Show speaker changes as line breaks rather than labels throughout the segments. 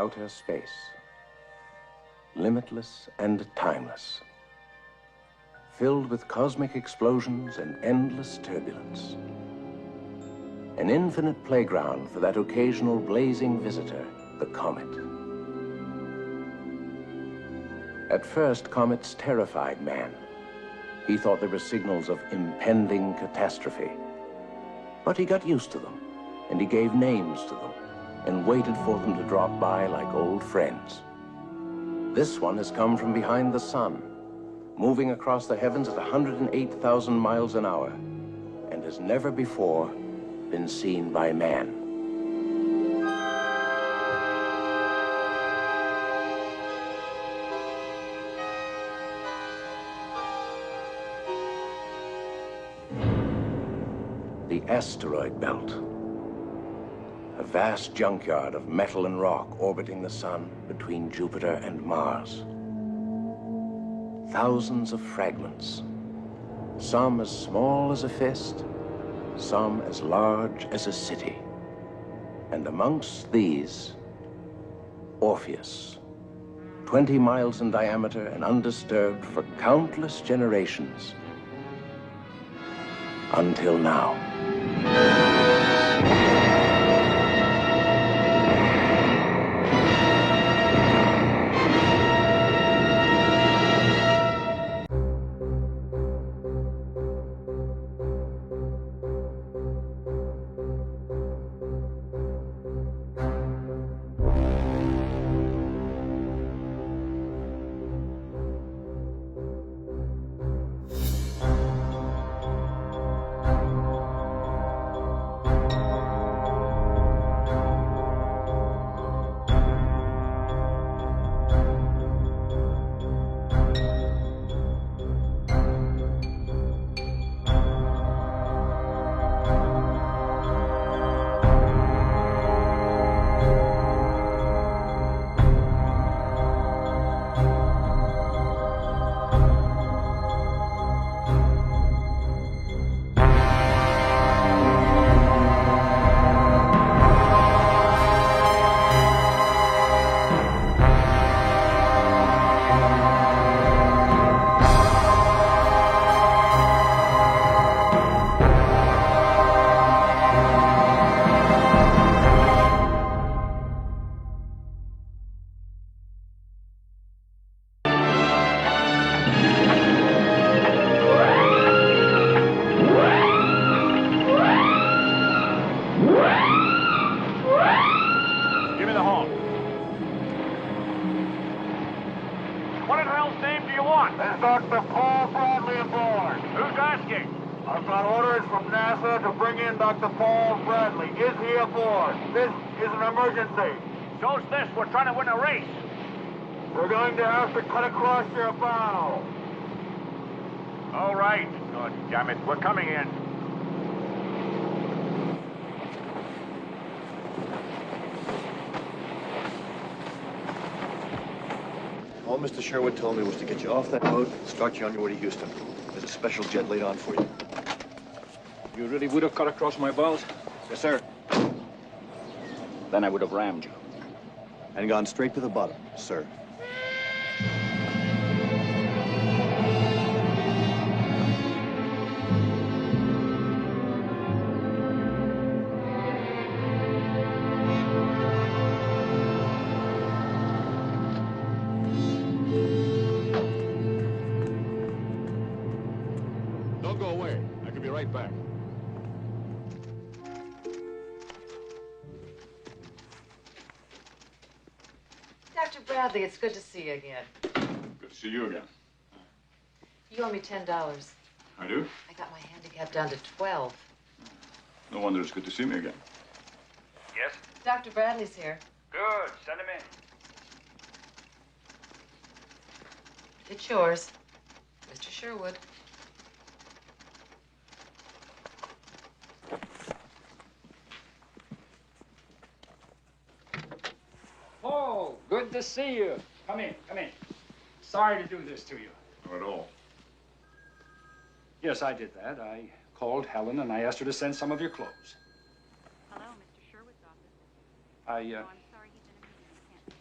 outer space, limitless and timeless, filled with cosmic explosions and endless turbulence. An infinite playground for that occasional blazing visitor, the comet. At first, comets terrified man. He thought they were signals of impending catastrophe. But he got used to them, and he gave names to them, and waited for them to drop by like old friends. This one has come from behind the sun, moving across the heavens at 108,000 miles an hour, and has never before been seen by man. The asteroid belt. A vast junkyard of metal and rock orbiting the sun between Jupiter and Mars. Thousands of fragments, some as small as a fist, some as large as a city. And amongst these, Orpheus, 20 miles in diameter and undisturbed for countless generations, until now.
We're trying to win a race.
We're going to have to cut across your bow.
All right. God damn it. We're coming in.
All Mr. Sherwood told me was to get you off that boat and start you on your way to Houston. There's a special jet laid on for you.
You really would have cut across my bows?
Yes, sir.
Then I would have rammed you.
And gone straight to the bottom, sir.
Don't go away. I could be right back.
Dr. Bradley, it's good to see you again.
Good to see you again.
You owe me $10.
I do?
I got my handicap down to 12.
No wonder it's good to see me again.
Yes?
Dr. Bradley's here.
Good. Send him in.
It's yours, Mr. Sherwood.
Oh, good to see you. Come in, come in. Sorry to do this to you.
Not at all.
Yes, I did that. I called Helen and I asked her to send some of your clothes.
Hello, Mr. Sherwood's office.
I,
Oh, I'm sorry, he's in a meeting. He can't.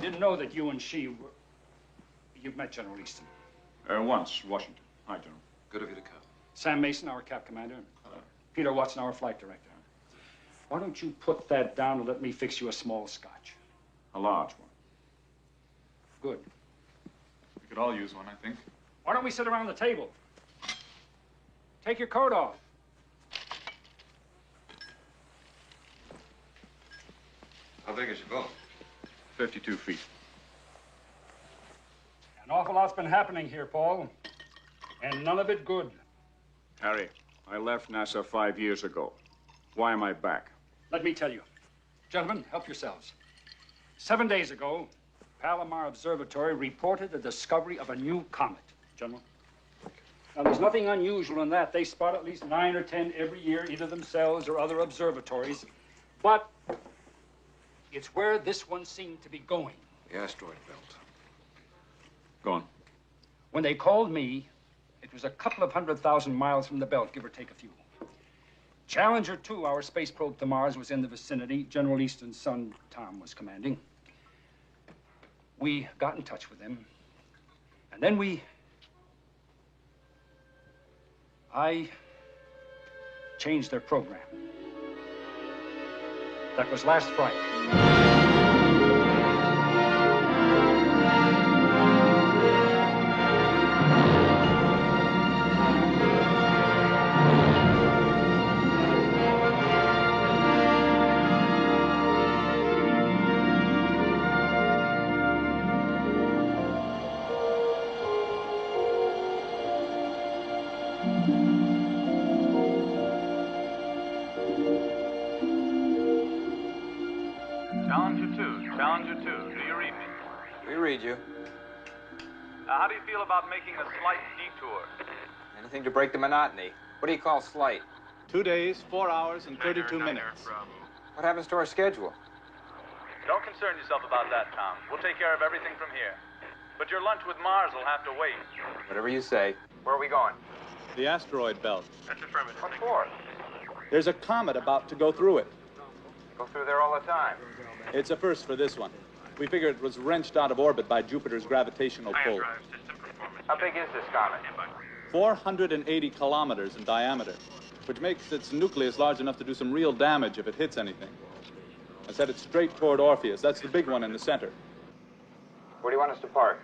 didn't know that you and she were... You've met General Easton.
Once, Washington. Hi, General.
Good of you to come.
Sam Mason, our cap commander.
Hello.
Peter Watson, our flight director. Why don't you put that down and let me fix you a small scotch?
A large one.
Good.
We could all use one, I think.
Why don't we sit around the table? Take your coat off.
How big is your boat?
52 feet.
An awful lot's been happening here, Paul. And none of it good.
Harry, I left NASA 5 years ago. Why am I back?
Let me tell you. Gentlemen, help yourselves. 7 days ago, Palomar Observatory reported the discovery of a new comet, General. Now, there's nothing unusual in that. They spot at least 9 or 10 every year, either themselves or other observatories. But it's where this one seemed to be going.
The asteroid belt.
Go on.
When they called me, it was a couple of 100,000 miles from the belt, give or take a few. Challenger 2, our space probe to Mars, was in the vicinity. General Easton's son, Tom, was commanding. We got in touch with them. And then I changed their program. That was last Friday.
Challenger 2, do you read me?
We read you.
How do you feel about making a slight detour?
Anything to break the monotony. What do you call slight?
2 days, 4 hours, and 32 minutes.
What happens to our schedule?
Don't concern yourself about that, Tom. We'll take care of everything from here. But your lunch with Mars will have to wait.
Whatever you say. Where are we going?
The asteroid belt.
That's affirmative.
What for?
There's a comet about to go through it.
Go through there all the time.
It's a first for this one. We figure it was wrenched out of orbit by Jupiter's gravitational pull.
How big is this comet?
480 kilometers in diameter, which makes its nucleus large enough to do some real damage if it hits anything. I said it's straight toward Orpheus. That's the big one in the center.
Where do you want us to park?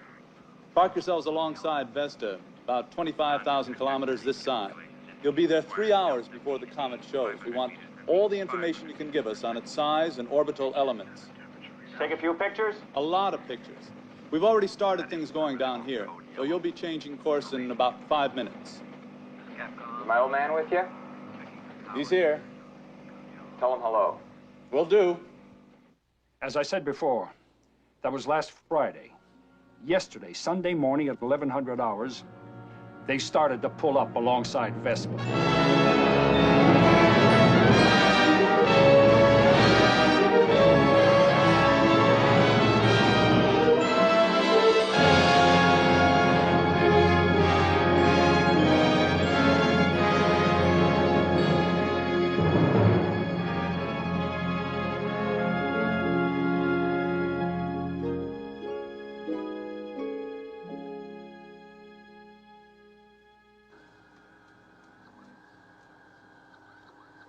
Park yourselves alongside Vesta, about 25,000 kilometers this side. You'll be there 3 hours before the comet shows. We want all the information you can give us on its size and orbital elements.
Take a few pictures?
A lot of pictures. We've already started things going down here, so you'll be changing course in about 5 minutes.
Is my old man with you?
He's here.
Tell him hello.
Will do.
As I said before, that was last Friday. Yesterday, Sunday morning at 1100 hours, they started to pull up alongside Vespa.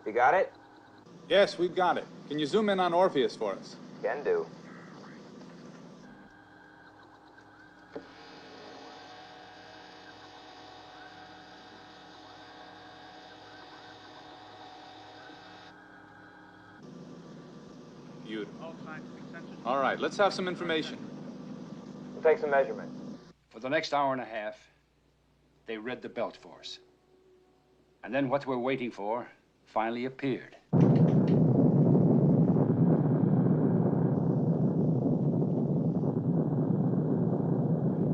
You got it?
Yes, we've got it. Can you zoom in on Orpheus for us?
Can do.
Beautiful. All right, let's have some information.
We'll take some measurements.
For the next hour and a half, they read the belt for us. And then what we're waiting for finally appeared.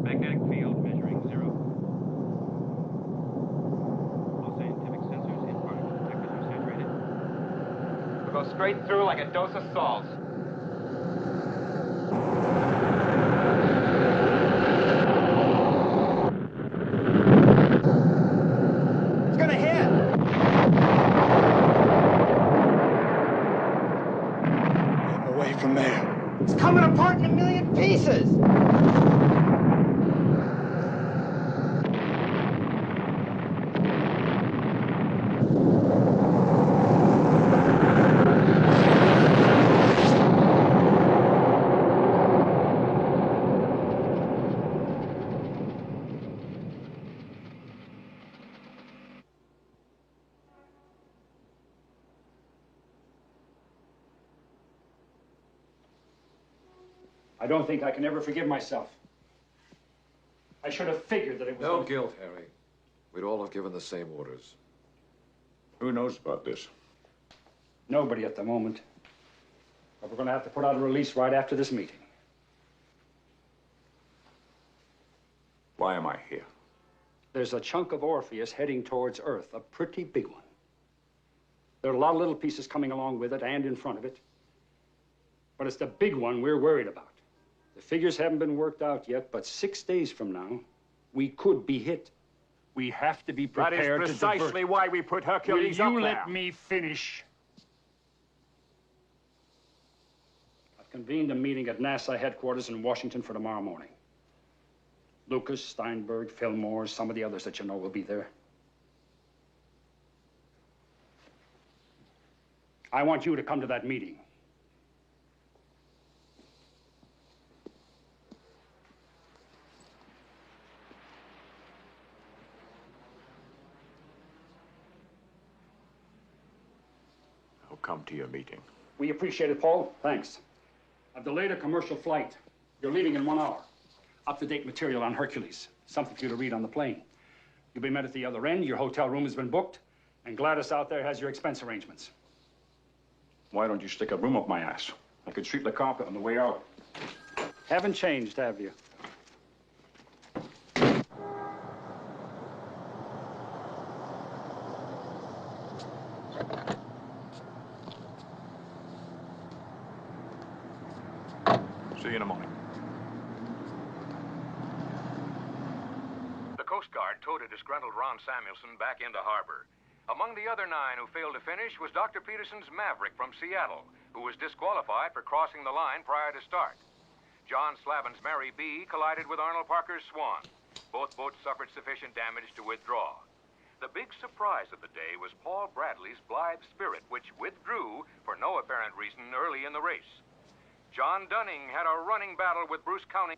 Magnetic field measuring 0. All scientific sensors and particle detectors are saturated.
We'll go straight through like a dose of salt. It's gonna hit!
Away from there.
It's coming apart in a million pieces!
I don't think I can ever forgive myself. I should have figured that it was...
No guilt, Harry. We'd all have given the same orders.
Who knows about this?
Nobody at the moment. But we're going to have to put out a release right after this meeting.
Why am I here?
There's a chunk of Orpheus heading towards Earth, a pretty big one. There are a lot of little pieces coming along with it and in front of it. But it's the big one we're worried about. The figures haven't been worked out yet, but 6 days from now, we could be hit. We have to be prepared to divert.
That is precisely why we put Hercules up there.
Will you let me finish? I've convened a meeting at NASA headquarters in Washington for tomorrow morning. Lucas, Steinberg, Fillmore, some of the others that you know will be there. I want you to come to that meeting.
I'll come to your meeting.
We appreciate it, Paul. Thanks. I've delayed a commercial flight. You're leaving in 1 hour. Up-to-date material on Hercules. Something for you to read on the plane. You'll be met at the other end. Your hotel room has been booked. And Gladys out there has your expense arrangements.
Why don't you stick a broom up my ass? I could sweep the carpet on the way out.
Haven't changed, have you?
See you in a moment.
The Coast Guard towed a disgruntled Ron Samuelson back into harbor. Among the other 9 who failed to finish was Dr. Peterson's Maverick from Seattle, who was disqualified for crossing the line prior to start. John Slavin's Mary B. collided with Arnold Parker's Swan. Both boats suffered sufficient damage to withdraw. The big surprise of the day was Paul Bradley's Blithe Spirit, which withdrew for no apparent reason early in the race. John Dunning had a running battle with Bruce County.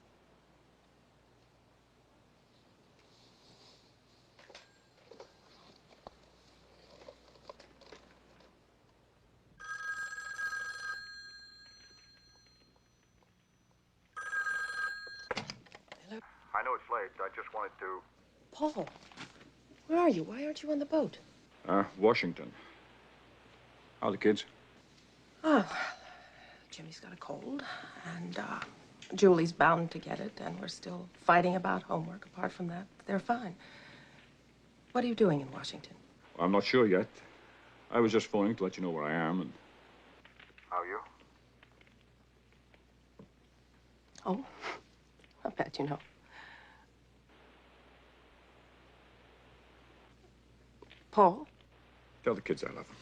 I know it's late. I just wanted to...
Paul, where are you? Why aren't you on the boat?
Washington. How are the kids?
Oh, Jimmy's got a cold, and Julie's bound to get it, and we're still fighting about homework. Apart from that, they're fine. What are you doing in Washington?
Well, I'm not sure yet. I was just phoning to let you know where I am and...
How are you?
Oh, I bet you know. Paul?
Tell the kids I love them.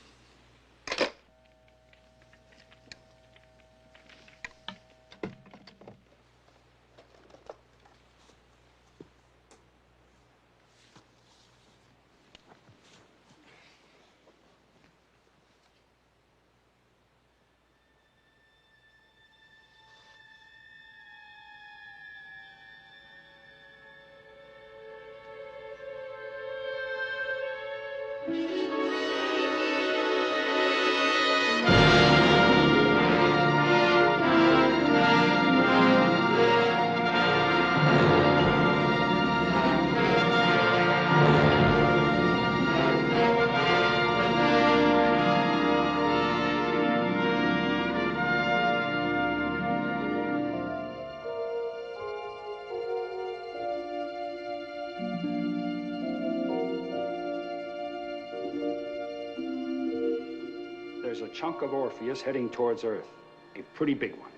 There's a chunk of Orpheus heading towards Earth, a pretty big one.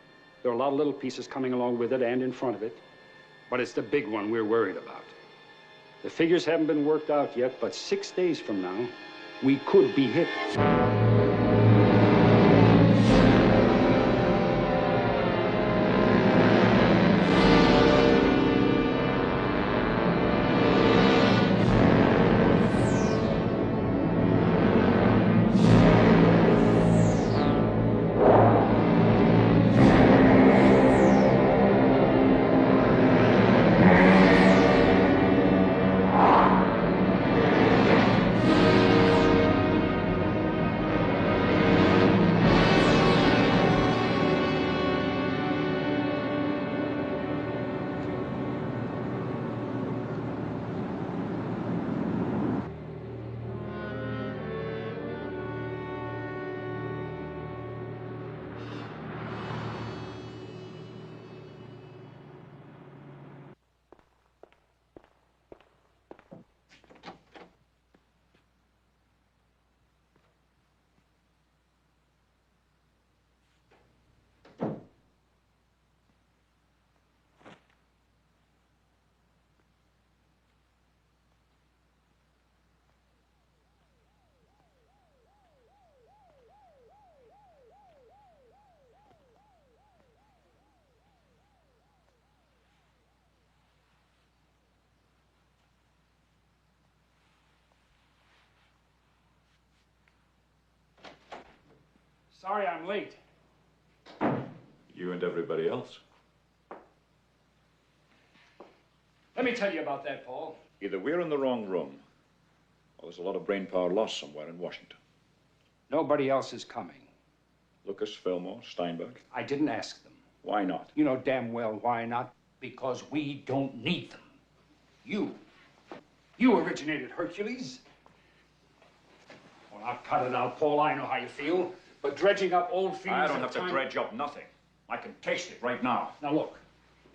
There are a lot of little pieces coming along with it and in front of it, but it's the big one we're worried about. The figures haven't been worked out yet, but 6 days from now, we could be hit. Sorry I'm late.
You and everybody else.
Let me tell you about that, Paul.
Either we're in the wrong room, or there's a lot of brain power lost somewhere in Washington.
Nobody else is coming.
Lucas, Fillmore, Steinberg.
I didn't ask them.
Why not?
You know damn well why not. Because we don't need them. You originated Hercules. Well, I'll cut it out, Paul. I know how you feel. But dredging up old feelings...
I don't have to dredge up nothing. I can taste it right now.
Now, look.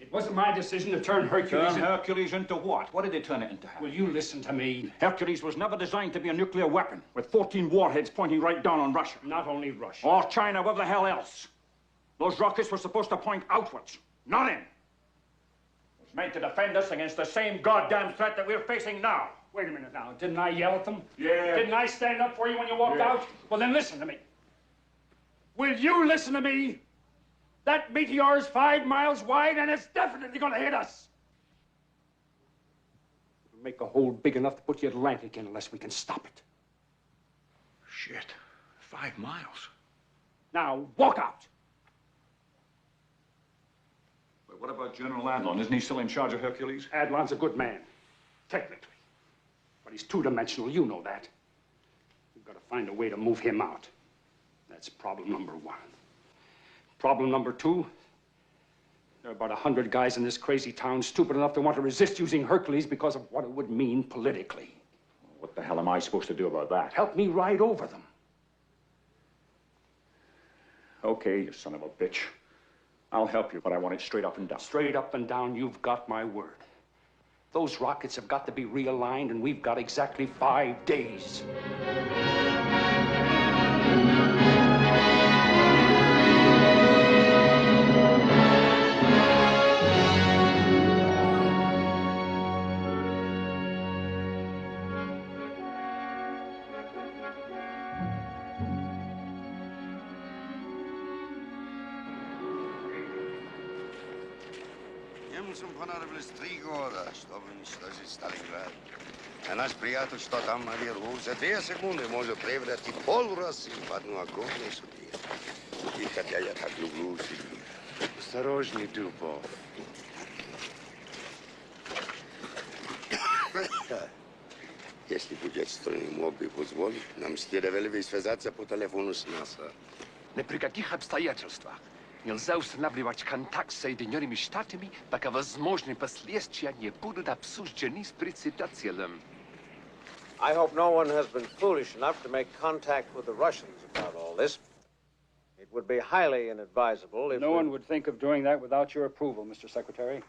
It wasn't my decision to turn Hercules...
Turn Hercules into what? What did they turn it into?
Will you listen to me? Hercules was never designed to be a nuclear weapon with 14 warheads pointing right down on Russia. Not only Russia. Or China, wherever the hell else. Those rockets were supposed to point outwards, not in. It was made to defend us against the same goddamn threat that we're facing now. Wait a minute now. Didn't I yell at them? Yeah. Didn't I stand up for you when you walked out? Well, then listen to me. Will you listen to me? That meteor is 5 miles wide, and it's definitely going to hit us. It'll make a hole big enough to put the Atlantic in unless we can stop it.
Shit. 5 miles.
Now, walk out.
But what about General Adlon? Isn't he still in charge of Hercules?
Adlon's a good man, technically. But he's two-dimensional, you know that. We've got to find a way to move him out. That's problem number 1. Problem number 2, there are about 100 guys in this crazy town stupid enough to want to resist using Hercules because of what it would mean politically.
What the hell am I supposed to do about that?
Help me ride over them.
Okay, you son of a bitch. I'll help you, but I want it straight up and down.
Straight up and down, you've got my word. Those rockets have got to be realigned, and we've got exactly 5 days.
Съм понадобили с 3 года, чтобы уничтожить Сталинград. А наш приятель, что там наверху, за 2 секунды может превратить пол России в одну огромную судью. И хотя я так люблю Сибирь. Осторожней, Дубов. Если будет страны мог бы позволить, нам следовало бы связаться по телефону с НАСА.
Ни при каких обстоятельствах нельзя устанавливать контакт с Соединенными Штатами, пока возможные последствия не будут обсуждены с председателем.
I hope no one has been foolish enough to make contact with the Russians about all this. It would be highly inadvisable if...
No one would think of doing that without your approval, Mr. Secretary.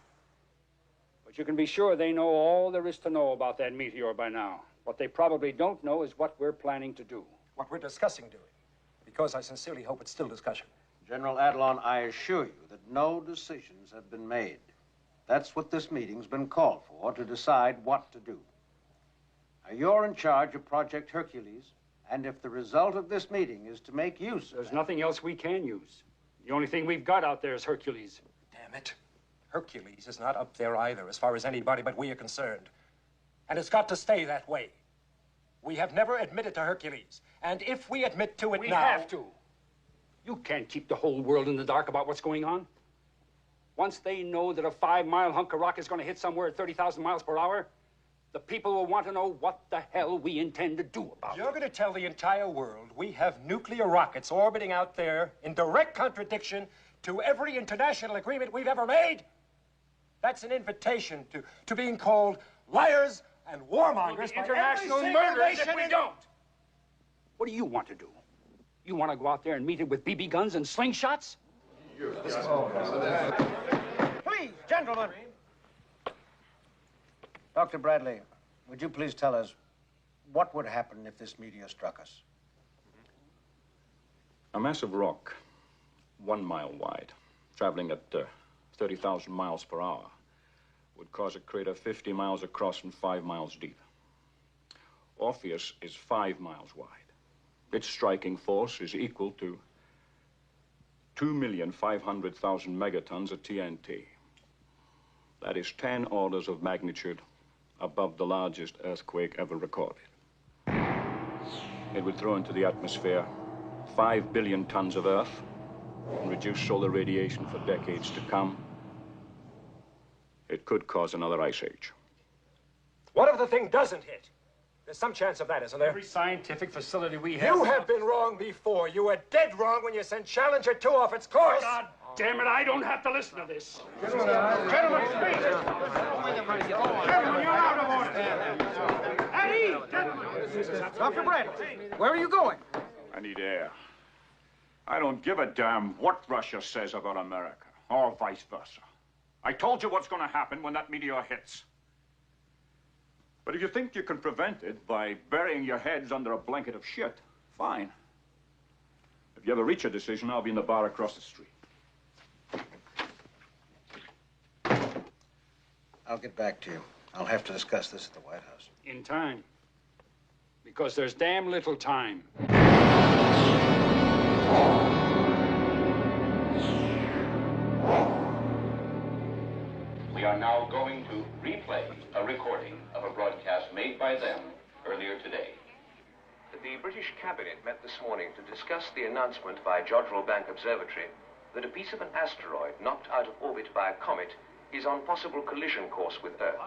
But you can be sure they know all there is to know about that meteor by now. What they probably don't know is what we're planning to do.
What we're discussing doing. Because I sincerely hope it's still discussion.
General Adlon, I assure you that no decisions have been made. That's what this meeting's been called for, to decide what to do. Now, you're in charge of Project Hercules, and if the result of this meeting is to make use of
There's nothing else we can use. The only thing we've got out there is Hercules.
Damn it. Hercules is not up there either, as far as anybody but we are concerned. And it's got to stay that way. We have never admitted to Hercules. And if we admit to it
We
now...
have to. You can't keep the whole world in the dark about what's going on. Once they know that a 5-mile hunk of rock is going to hit somewhere at 30,000 miles per hour, the people will want to know what the hell we intend to do about it.
You're going to tell the entire world we have nuclear rockets orbiting out there in direct contradiction to every international agreement we've ever made? That's an invitation to being called liars and warmongers by
international
every
murderers
nation
if we don't. What do you want to do? You want to go out there and meet it with BB guns and slingshots?
Please, gentlemen. Dr. Bradley, would you please tell us what would happen if this meteor struck us?
A massive rock, 1 mile wide, traveling at 30,000 miles per hour, would cause a crater 50 miles across and 5 miles deep. Orpheus is 5 miles wide. Its striking force is equal to 2,500,000 megatons of TNT. That is 10 orders of magnitude above the largest earthquake ever recorded. It would throw into the atmosphere 5 billion tons of Earth and reduce solar radiation for decades to come, it could cause another ice age.
What if the thing doesn't hit? There's some chance of that, isn't there?
Every scientific facility we have...
You have been wrong before. You were dead wrong when you sent Challenger 2 off its course.
God damn it, I don't have to listen to this.
Gentlemen, speak. Gentlemen, you're out of order. Hey, gentlemen. Dr. Brett, where are you going?
I need air. I don't give a damn what Russia says about America, or vice versa. I told you what's going to happen when that meteor hits. But if you think you can prevent it by burying your heads under a blanket of shit, fine. If you ever reach a decision, I'll be in the bar across the street.
I'll get back to you. I'll have to discuss this at the White House.
In time. Because there's damn little time.
We are now going to replay a recording of a broadcast made by them earlier today.
The British Cabinet met this morning to discuss the announcement by Jodrell Bank Observatory that a piece of an asteroid knocked out of orbit by a comet is on possible collision course with Earth.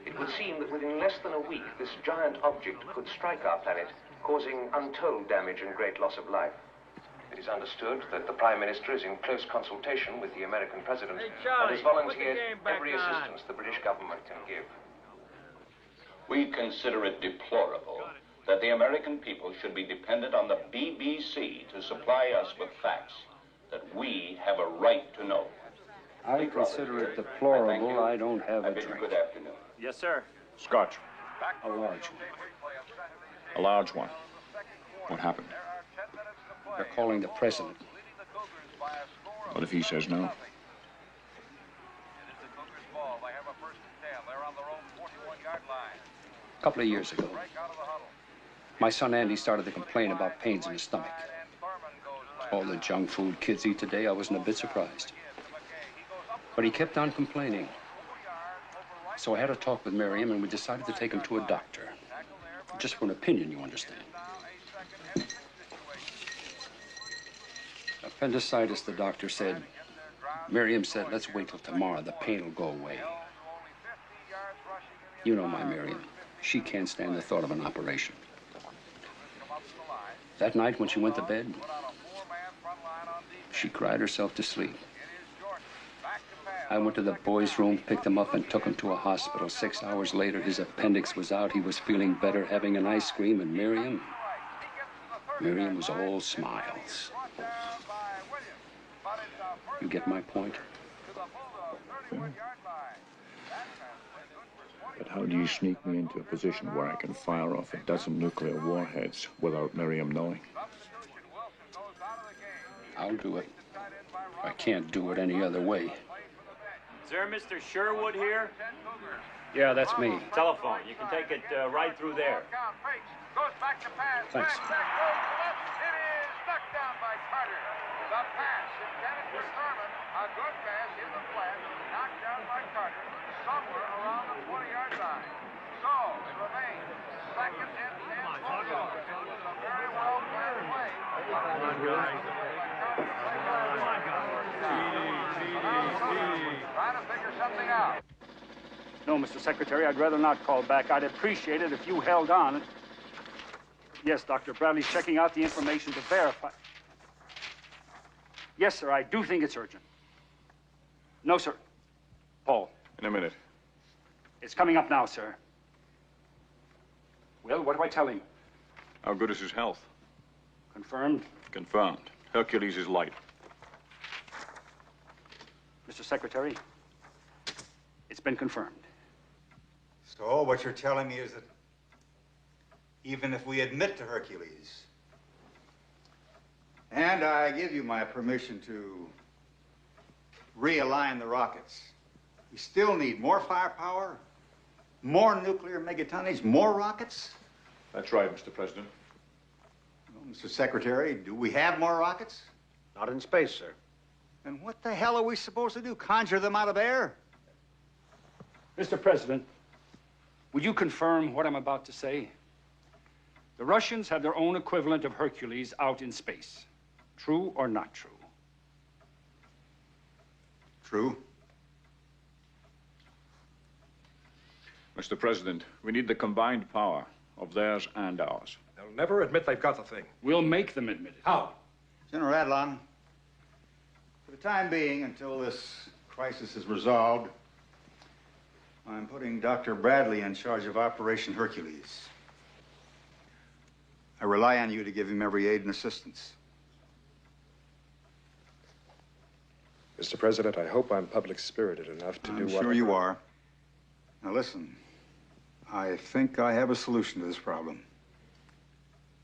It would seem that within less than a week, this giant object could strike our planet, causing untold damage and great loss of life. It is understood that the Prime Minister is in close consultation with the American President and has volunteered every assistance the British government can give.
We consider it deplorable that the American people should be dependent on the BBC to supply us with facts that we have a right to know.
I consider it deplorable I don't have a drink.
Good afternoon.
Yes, sir.
Scotch.
A large one.
A large one. What happened?
They're calling the president.
What if he says no?
A couple of years ago, my son Andy started to complain about pains in his stomach. All the junk food kids eat today, I wasn't a bit surprised. But he kept on complaining. So I had a talk with Miriam, and we decided to take him to a doctor. Just for an opinion, you understand. Appendicitis, the doctor said. Miriam said, let's wait till tomorrow. The pain will go away. You know my Miriam. She can't stand the thought of an operation. That night when she went to bed, she cried herself to sleep. I went to the boys' room, picked him up, and took him to a hospital. 6 hours later, his appendix was out. He was feeling better, having an ice cream, and Miriam was all smiles. You get my point?
But how do you sneak me into a position where I can fire off a dozen nuclear warheads without Miriam knowing?
I'll do it. I can't do it any other way.
Is there Mr. Sherwood here?
Yeah, that's me.
Telephone. You can take it right through there.
Thanks.
The pass intended for Thurman, a good pass in the flat, knocked down by Carter, somewhere around the 20-yard line. So, it remains second and 10 for George. It was a very well planned play. Trying to figure something out.
No, Mr. Secretary, I'd rather not call back. I'd appreciate it if you held on. Yes, Dr. Bradley's checking out the information to verify. Yes, sir, I do think it's urgent. No, sir. Paul.
In a minute.
It's coming up now, sir. Well, what do I tell him?
How good is his health?
Confirmed?
Confirmed. Hercules is light.
Mr. Secretary, it's been confirmed.
So what you're telling me is that even if we admit to Hercules, and I give you my permission to realign the rockets, we still need more firepower, more nuclear megatonnage, more rockets?
That's right, Mr. President.
Well, Mr. Secretary, do we have more rockets?
Not in space, sir.
Then what the hell are we supposed to do? Conjure them out of air?
Mr. President, would you confirm what I'm about to say? The Russians have their own equivalent of Hercules out in space. True or not true?
True.
Mr. President, we need the combined power of theirs and ours.
They'll never admit they've got the thing.
We'll make them admit it.
How?
General Adlon, for the time being, until this crisis is resolved, I'm putting Dr. Bradley in charge of Operation Hercules. I rely on you to give him every aid and assistance.
Mr. President, I hope I'm public-spirited enough to do what...
I'm sure you are. Now listen, I think I have a solution to this problem.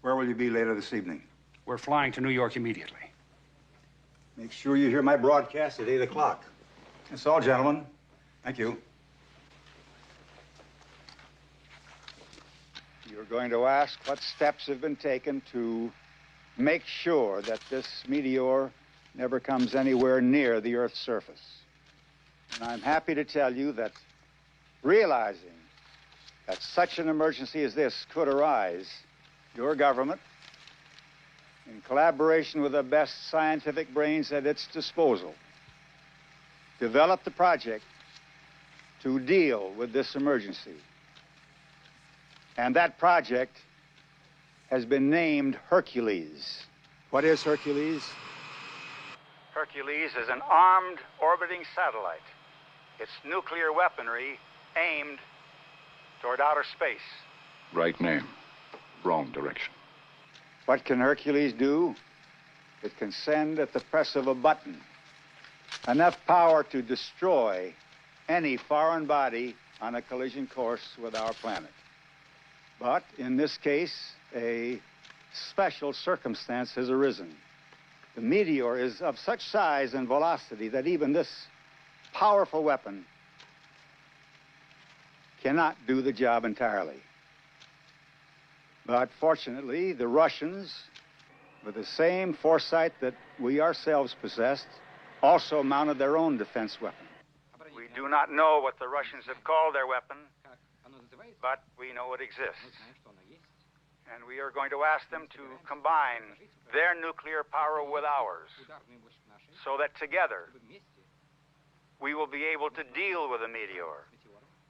Where will you be later this evening?
We're flying to New York immediately.
Make sure you hear my broadcast at 8 o'clock. That's all, gentlemen. Thank you. You're going to ask what steps have been taken to make sure that this meteor never comes anywhere near the Earth's surface. And I'm happy to tell you that realizing that such an emergency as this could arise, your government, in collaboration with the best scientific brains at its disposal, developed the project to deal with this emergency. And that project has been named Hercules. What is Hercules? Hercules is an armed orbiting satellite. Its nuclear weaponry aimed toward outer space.
Right name, wrong direction.
What can Hercules do? It can send at the press of a button enough power to destroy any foreign body on a collision course with our planet. But in this case, a special circumstance has arisen. The meteor is of such size and velocity that even this powerful weapon cannot do the job entirely. But fortunately, the Russians, with the same foresight that we ourselves possessed, also mounted their own defense weapon. We do not know what the Russians have called their weapon, but we know it exists. And we are going to ask them to combine their nuclear power with ours, so that together we will be able to deal with the meteor,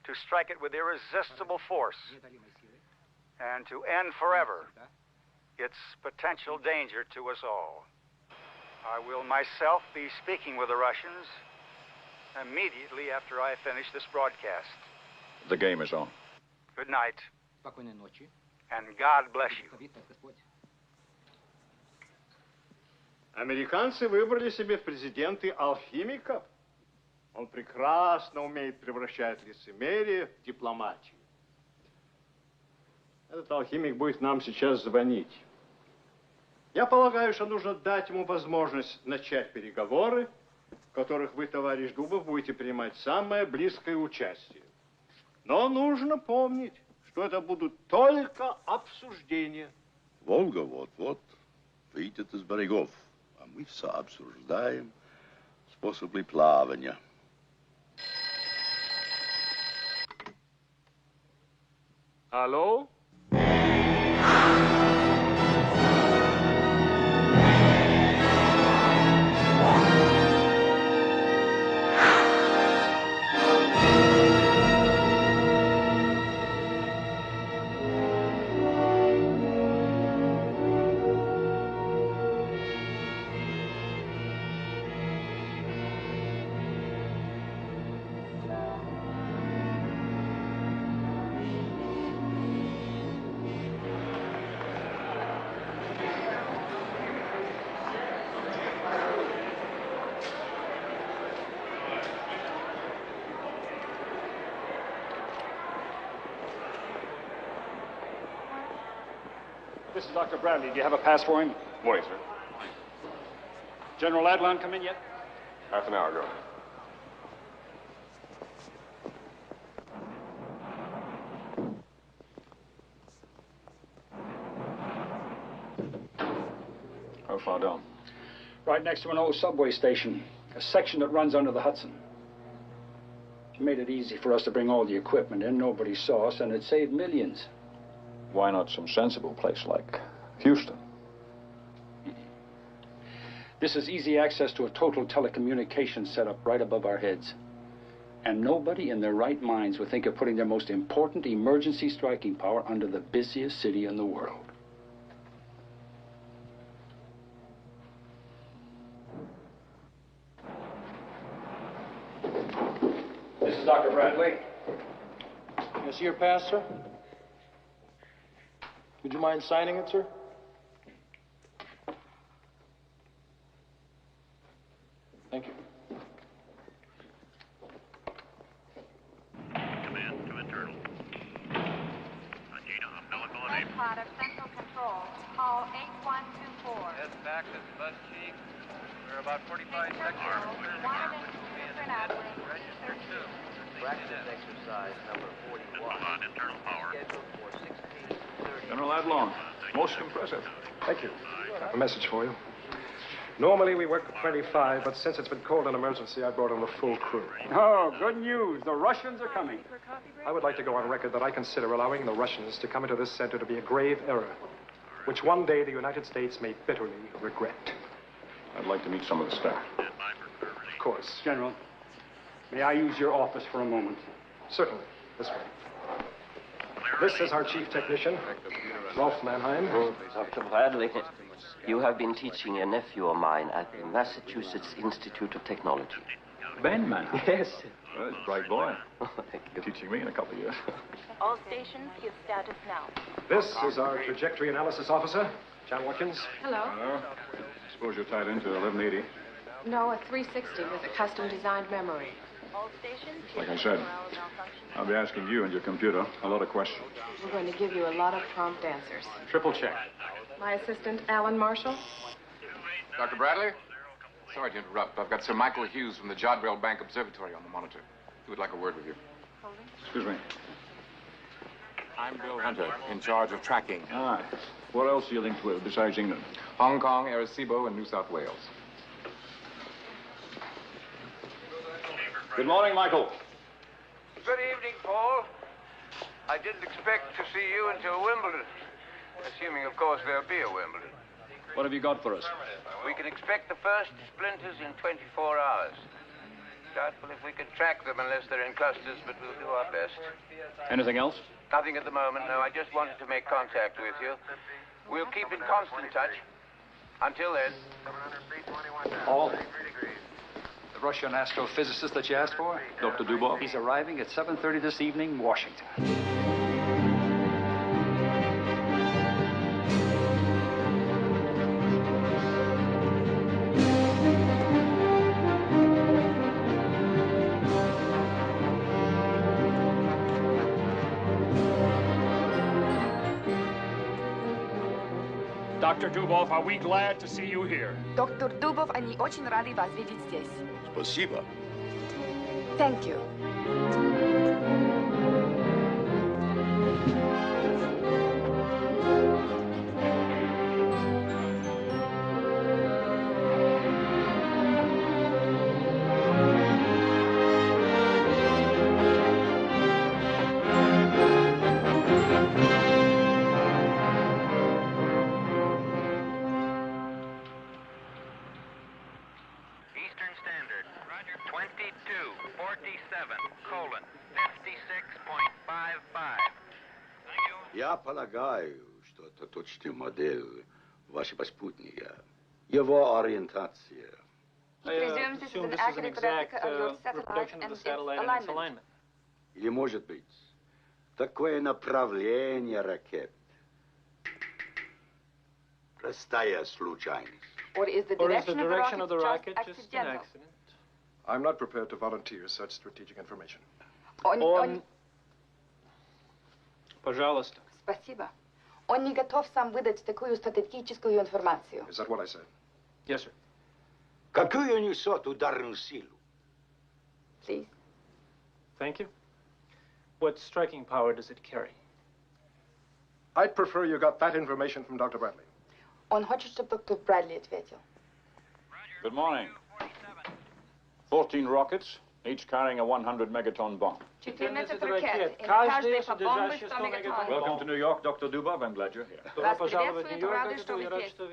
to strike it with irresistible force, and to end forever its potential danger to us all. I will myself be speaking with the Russians immediately after I finish this broadcast.
The game is on.
Good night. And God bless you.
Американцы выбрали себе в президенты алхимика. Он прекрасно умеет превращать лицемерие в дипломатию. Этот алхимик будет нам сейчас звонить. Я полагаю, что нужно дать ему возможность начать переговоры, в которых вы, товарищ Дубов, будете принимать самое близкое участие. Но нужно помнить, что это будут только обсуждения.
Волга вот-вот выйдет из берегов, а мы все обсуждаем способы плавания.
Алло?
This is Dr. Bradley. Do you have a pass for him?
Morning, sir.
General Adlon come in yet?
Half an hour ago.
How far down?
Right next to an old subway station, a section that runs under the Hudson. It made it easy for us to bring all the equipment in. Nobody saw us, and it saved millions.
Why not some sensible place like Houston?
This is easy access to a total telecommunications setup right above our heads. And nobody in their right minds would think of putting their most important emergency striking power under the busiest city in the world. This is Dr. Bradley.
Can I see your pass, sir? Would you mind signing it, sir? Thank you.
Product Central Control. Call 8124.
Head back to Bus Chief. We're about 45 seconds.
Practice exercise number 41. Internal power. Scheduled for 16:30.
General Adlon, most impressive.
Thank you. I have a message for you. Normally we work at 25, but since it's been called an emergency, I brought in a full crew.
Oh, good news. The Russians are coming.
I would like to go on record that I consider allowing the Russians to come into this center to be a grave error, which one day the United States may bitterly regret.
I'd like to meet some of the staff.
Of course.
General, may I use your office for a moment?
Certainly. This way. This is our chief technician, Rolf Mannheim.
Dr. Bradley, you have been teaching a nephew of mine at the Massachusetts Institute of Technology.
Ben Man?
Yes.
Well, bright boy.
Thank you.
Teaching me in a couple of years.
All stations give status now.
This is our trajectory analysis officer, John Watkins.
Hello.
Suppose you're tied into 1180.
No, a 360 with a custom designed memory.
All stations
Like I said, I'll be asking you and your computer a lot of questions.
We're going to give you a lot of prompt answers.
Triple check.
My assistant, Alan Marshall.
Dr. Bradley? Sorry to interrupt. I've got Sir Michael Hughes from the Jodrell Bank Observatory on the monitor. He would like a word with you.
Excuse me.
I'm Bill Hunter, in charge of tracking.
Ah, what else are you linked with besides England?
Hong Kong, Arecibo, and New South Wales.
Good morning, Michael.
Good evening, Paul. I didn't expect to see you until Wimbledon. Assuming, of course, there'll be a Wimbledon.
What have you got for us?
We can expect the first splinters in 24 hours. Doubtful if we can track them unless they're in clusters, but we'll do our best.
Anything else?
Nothing at the moment, no. I just wanted to make contact with you. We'll keep in constant touch. Until then.
Paul, the Russian astrophysicist that you asked for?
Dr. Dubov?
He's arriving at 7:30 this evening, Washington.
Dr. Dubov, are we glad to see you here?
Доктор Дубов, они очень рады вас видеть здесь.
Спасибо.
Thank you.
Eastern Standard. 22:47:56.55.
Я полагаю, что это точная модель вашего спутника. Его ориентация.
Presumes this is an accurate replica of your satellite and its alignment.
Или, может быть, такое направление ракет. Простая случайность.
Or is the direction of the rocket just accidental?
I'm not prepared to volunteer such strategic information.
Пожалуйста. Спасибо. Он не готов сам выдать такую стратегическую информацию.
Is that what I said?
Yes, sir.
Какую несет ударную силу?
Please.
Thank you. What striking power does it carry?
I'd prefer you got that information from Dr. Bradley.
Он хочет, чтобы доктор Брэдли ответил.
Good morning. 14 rockets, each carrying a 100 megaton bomb.
14 ракет, и на каждой по бомбе 100 мегатонн.
Welcome to New York, Dr. Dubov. I'm glad you're here.
Вас приветствует, рады, что вы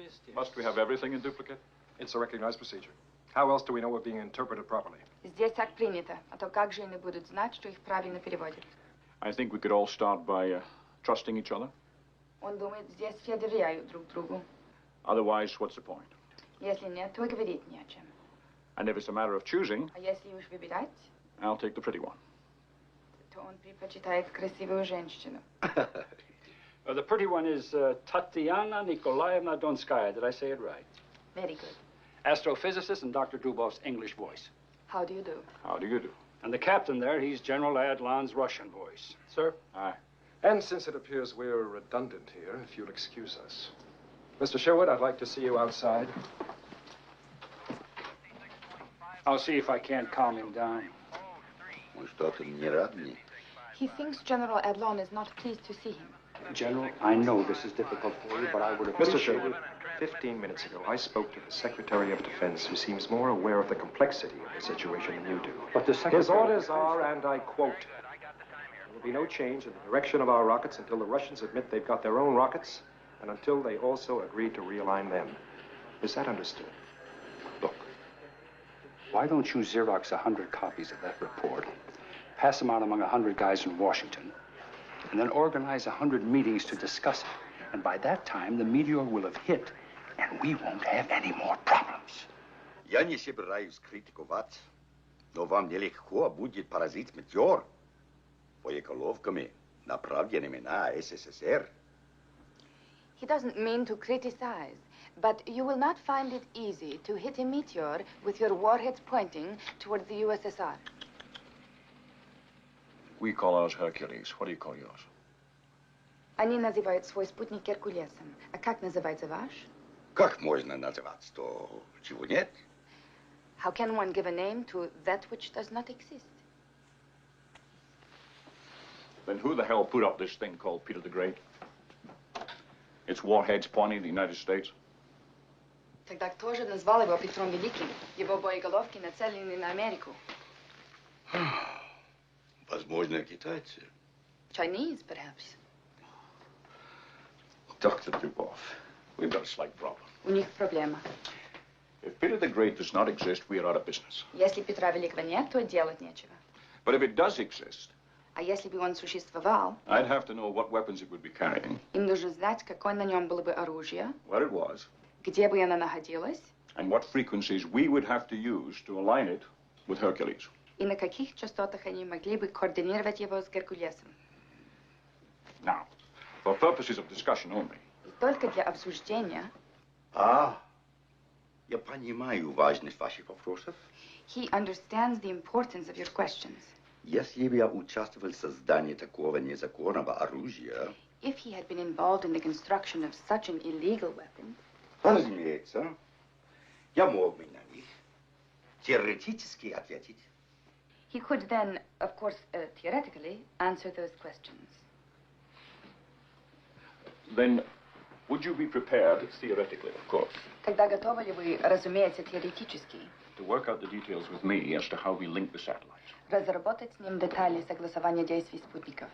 здесь.
Must we have everything in duplicate?
It's a recognized procedure. How else do we know we're being interpreted properly?
Здесь так принято, а то как же они будут знать, что их правильно переводят?
I think we could all start by trusting each other.
Он думает, здесь все доверяют друг другу.
Otherwise, what's the point?
Если нет, то и говорить не о чем.
And if it's a matter of choosing,
А если уж выбирать,
I'll take the pretty one.
то он предпочитает красивую женщину.
The pretty one is Tatiana Nikolaevna Donskaya. Did I say it right?
Very good.
Astrophysicist and Dr. Dubov's English voice.
How do you do?
How do you do?
And the captain there, he's General Adlon's Russian voice.
Sir?
Aye.
And since it appears we're redundant here, if you'll excuse us. Mr. Sherwood, I'd like to see you outside.
I'll see if I can't calm him down.
He thinks General Adlon is not pleased to see him.
General, I know this is difficult for you, but I would appreciate
Mr. Sherwood, 15 minutes ago, I spoke to the Secretary of Defense, who seems more aware of the complexity of the situation than you do.
But the Secretary...
His orders are, and I quote, there will be no change in the direction of our rockets until the Russians admit they've got their own rockets, and until they also agree to realign them. Is that understood?
Look, why don't you Xerox 100 copies of that report, pass them out among 100 guys in Washington, and then organize 100 meetings to discuss it. And by that time, the Meteor will have hit, and we won't have any more problems.
Я не собираюсь критиковать, но вам нелегко будет поразить Meteor боеголовками, направленными на СССР.
He doesn't mean to criticize, but you will not find it easy to hit a meteor with your warheads pointing towards the USSR.
We call ours Hercules. What do you call yours?
Они называют свой спутник Геркулесом. А как называется ваш?
Как можно называть то, чего нет?
How can one give a name to that which does not exist?
Then who the hell put up this thing called Peter the Great? Its warheads pointing to the United States?
Тогда кто же назвал его Петром Великим? Его боеголовки нацелены на Америку.
Возможно, китайцы.
Chinese, perhaps.
Dr. Dubov, we've got a slight problem.
У них проблема.
If Peter the Great does not exist, we are out of business.
Если Петра Великого нет, то делать нечего.
But if it does exist,
А если бы он существовал,
I'd have to know what weapons it would be carrying,
им нужно знать, какое на нем было бы оружие,
where it was,
где бы оно находилось,
and what frequencies we would have to use to align it with Hercules.
и на каких частотах они могли бы координировать его с Геркулесом.
Now, for purposes of discussion only.
И только для обсуждения.
Я понимаю важность ваших вопросов.
He understands the importance of your questions.
Если бы я участвовал в создании такого незаконного оружия...
If he had been involved in the construction of such an illegal weapon...
Разумеется, я мог бы на них теоретически ответить.
He could then, of course, theoretically, answer those questions.
Then, would you be prepared, theoretically, of course,
Тогда готовы ли вы, разумеется, теоретически,
to work out the details with me as to how we link the satellites?
разработать с ним детали согласования действий спутников?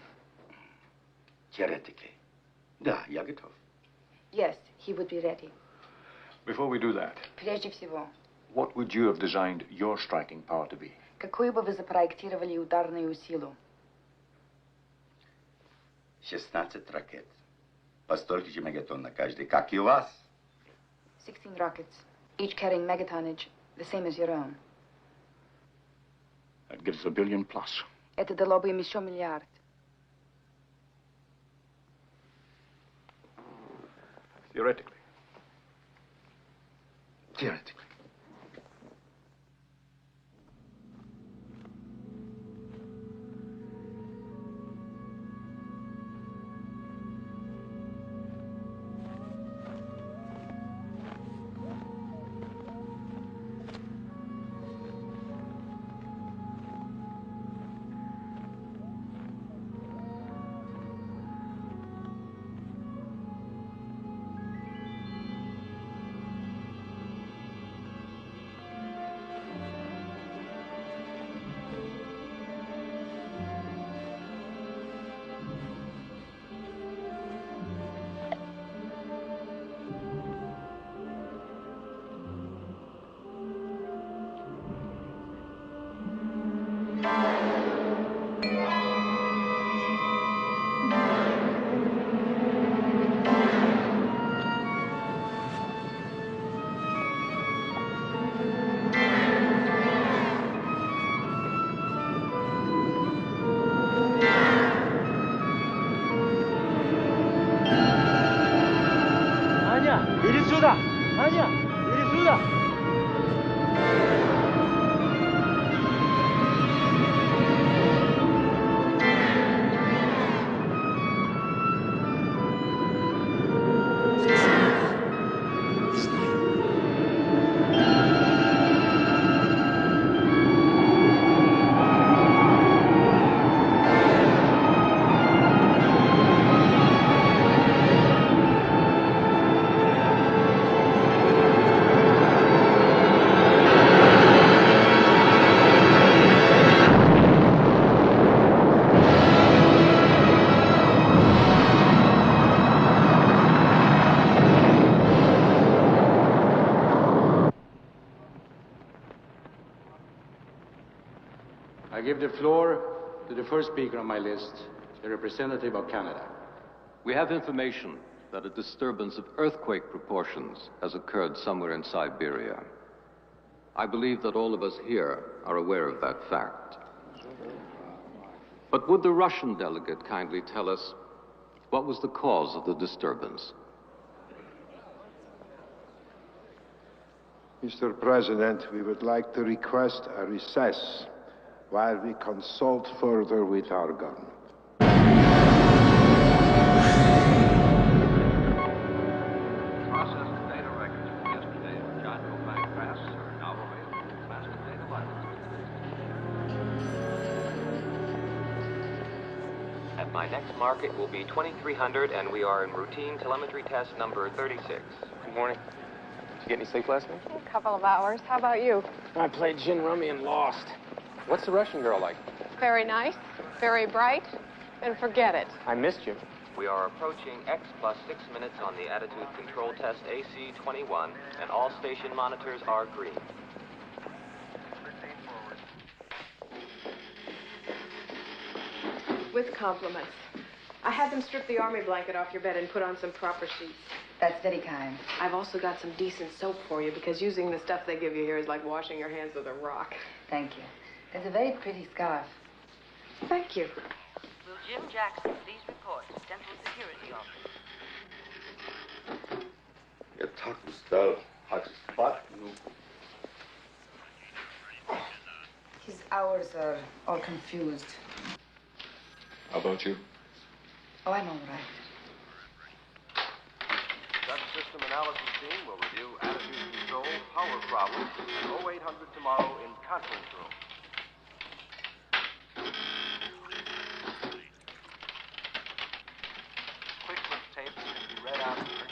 Теоретически. Да, я готов.
Yes, he would be ready.
Before we do that,
Прежде всего,
what would you have designed your striking power to be?
какую бы вы запроектировали ударную силу?
16 ракет. По столько же мегатонн на каждый, как и у вас.
16 rockets, each carrying megatonnage, the same as your own.
That gives $1 billion plus.
Это дало бы им еще миллиард.
Theoretically.
Theoretically.
I give the floor to the first speaker on my list, the representative of Canada.
We have information that a disturbance of earthquake proportions has occurred somewhere in Siberia. I believe that all of us here are aware of that fact. But would the Russian delegate kindly tell us what was the cause of the disturbance?
Mr. President, we would like to request a recess while we consult further with our government.
Processed data records from yesterday at John Bank Pass are now available in master data library.
At my next mark, it will be 2300, and we are in routine telemetry test number 36.
Good morning. Did you get any sleep last night?
A couple of hours. How about you?
I played gin rummy and lost. What's the Russian girl like?
Very nice, very bright, and forget it.
I missed you.
We are approaching X plus 6 minutes on the attitude control test AC-21, and all station monitors are green.
With compliments. I had them strip the army blanket off your bed and put on some proper sheets.
That's very kind.
I've also got some decent soap for you, because using the stuff they give you here is like washing your hands with a rock.
Thank you. That's a very pretty scarf.
Thank you.
Will Jim Jackson please report to Central Security Office?
Я так устал. Аж спать.
His hours are all confused.
How about you?
Oh, I'm all right.
Dutch system analysis team will review attitude control, power problems at 0800 tomorrow in conference room. Quick look tapes can be read out for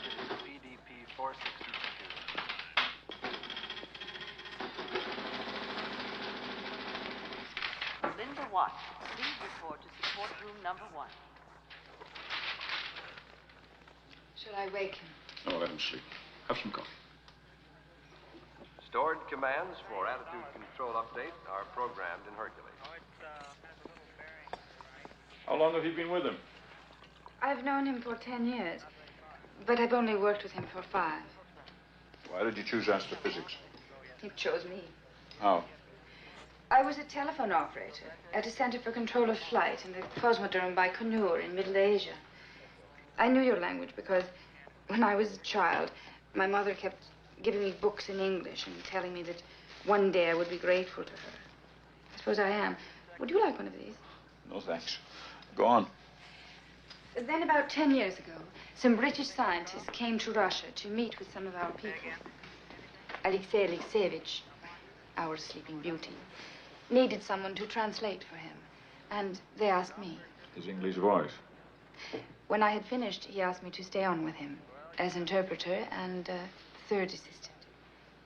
PDP 462.
Linda Watt, please report to support room number 1.
Shall I wake him?
No, let him sleep. Have some coffee.
Stored commands for attitude control update are programmed in Hercules.
How long have you been with him?
I've known him for 10 years, but I've only worked with him for 5.
Why did you choose astrophysics?
He chose me.
How?
I was a telephone operator at a center for control of flight in the Cosmodrome Baikonur in Middle Asia. I knew your language because when I was a child, my mother kept giving me books in English and telling me that one day I would be grateful to her. I suppose I am. Would you like one of these?
No, thanks. Go on.
Then about 10 years ago, some British scientists came to Russia to meet with some of our people. Alexei Alexeyevich, our Sleeping Beauty, needed someone to translate for him. And they asked me.
His English voice.
When I had finished, he asked me to stay on with him as interpreter and third assistant.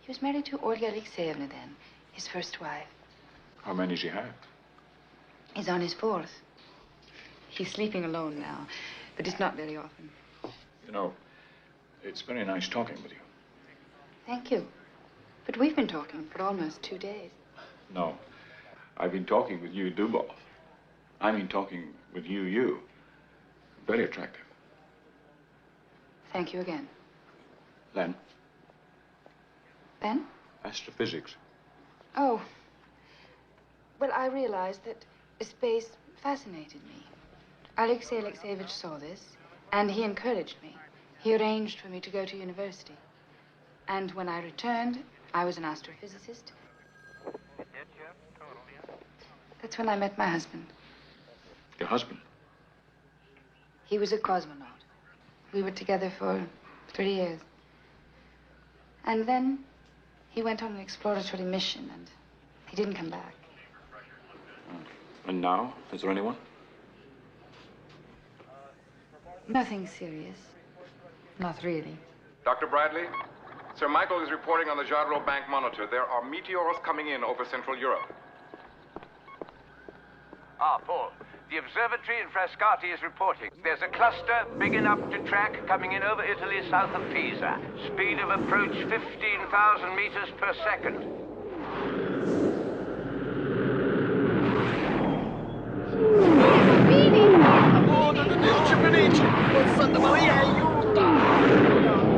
He was married to Olga Alexeyevna then, his first wife.
How many does he have?
He's on his 4th. He's sleeping alone now, but it's not very often.
You know, it's very nice talking with you.
Thank you. But we've been talking for almost 2 days.
No, I've been talking with you, Dubov. I mean talking with you. Very attractive.
Thank you again.
Len?
Ben?
Astrophysics.
Oh. Well, I realized that space fascinated me. Alexei Alexeyevich saw this, and he encouraged me. He arranged for me to go to university. And when I returned, I was an astrophysicist. That's when I met my husband.
Your husband?
He was a cosmonaut. We were together for 3 years. And then he went on an exploratory mission, and he didn't come back.
And now? Is there anyone?
Nothing serious. Not really.
Dr. Bradley, Sir Michael is reporting on the Jadro Bank monitor. There are meteors coming in over Central Europe.
Paul. The observatory in Frascati is reporting. There's a cluster big enough to track coming in over Italy south of Pisa. Speed of approach 15,000 meters per second.
Santa Maria, aiuta!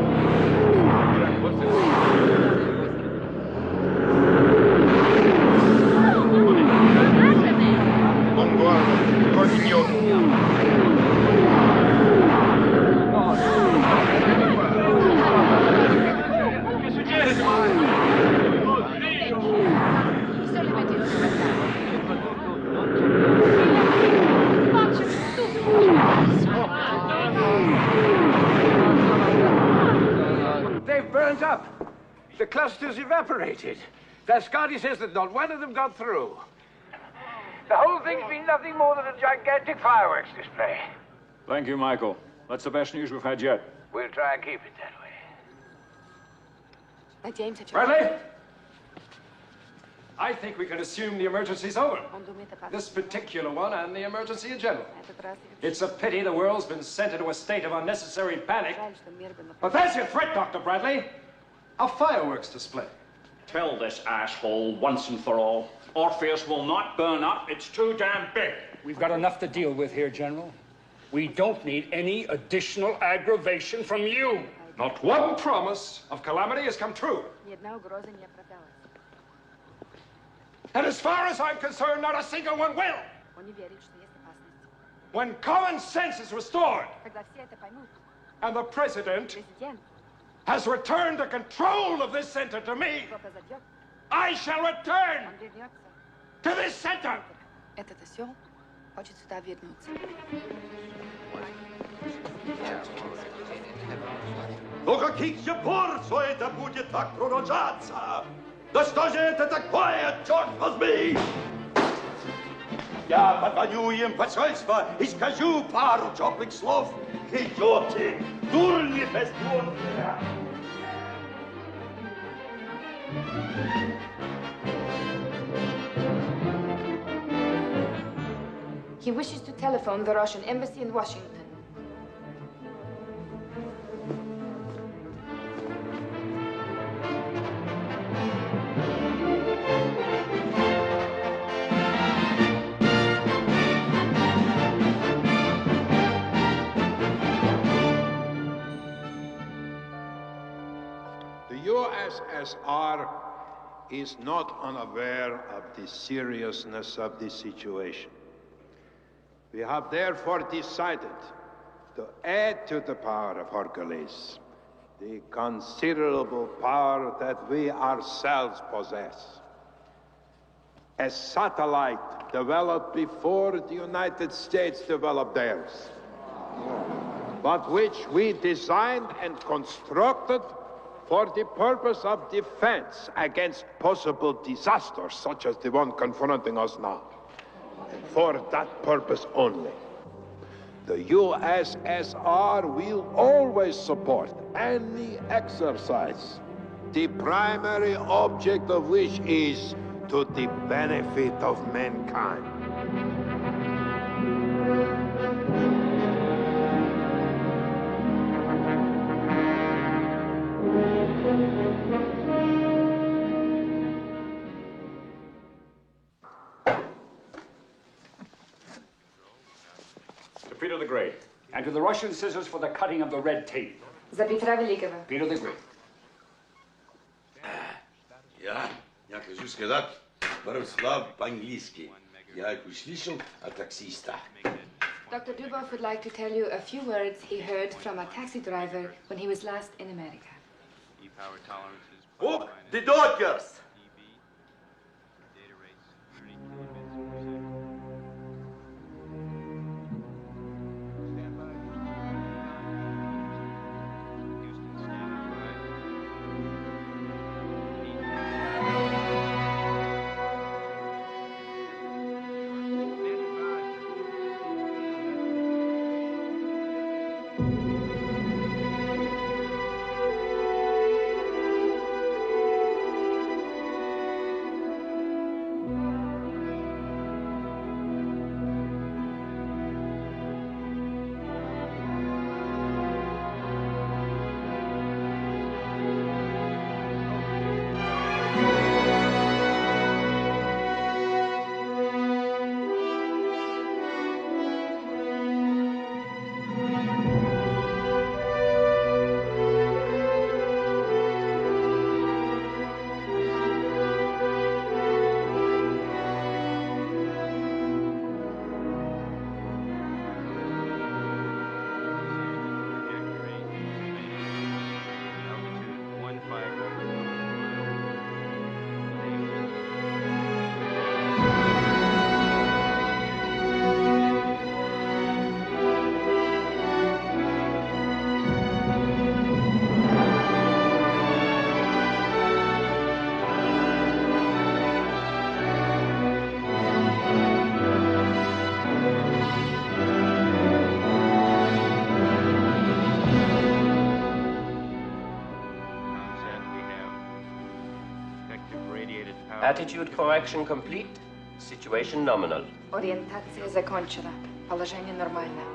Non guarda, coglione!
Che succede?
They've burned up. The cluster's evaporated. Frascati says that not one of them got through.
The whole thing's been nothing more than a gigantic fireworks display.
Thank you, Michael. That's the best news we've had yet.
We'll try and keep it that way.
James,
Bradley? I think we can assume the emergency's over. This particular one and the emergency in general. It's a pity the world's been sent into a state of unnecessary panic. But there's your threat, Dr. Bradley. A fireworks display.
Tell this asshole once and for all. Orpheus will not burn up. It's too damn big.
We've got enough to deal with here, General. We don't need any additional aggravation from you.
Not one promise of calamity has come true. And as far as I'm concerned, not a single one will. When common sense is restored, and the President has returned the control of this center to me, I shall return to this center.
Ну каких же пор все это будет так продолжаться? Да что же это такое, черт возьми? Я позвоню им в посольство и скажу пару теплых слов. Идиоты, дурни бездумные.
He wishes to telephone the Russian embassy in Washington.
The USSR is not unaware of the seriousness of the situation. We have therefore decided to add to the power of Hercules the considerable power that we ourselves possess. A satellite developed before the United States developed theirs, but which we designed and constructed for the purpose of defense against possible disasters such as the one confronting us now. For that purpose only. The USSR will always support any exercise, the primary object of which is to the benefit of mankind.
To Peter the Great. And to the Russian scissors for the cutting of the red tape.
За Петра Великого.
Peter the Great.
Я хочу сказать пару слов по-английски. Я их услышал от таксиста.
Dr. Dubov would like to tell you a few words he heard from a taxi driver when he was last in America.
Book the Dodgers!
Attitude correction complete. Situation nominal.
Ориентация закончена. Положение нормальное.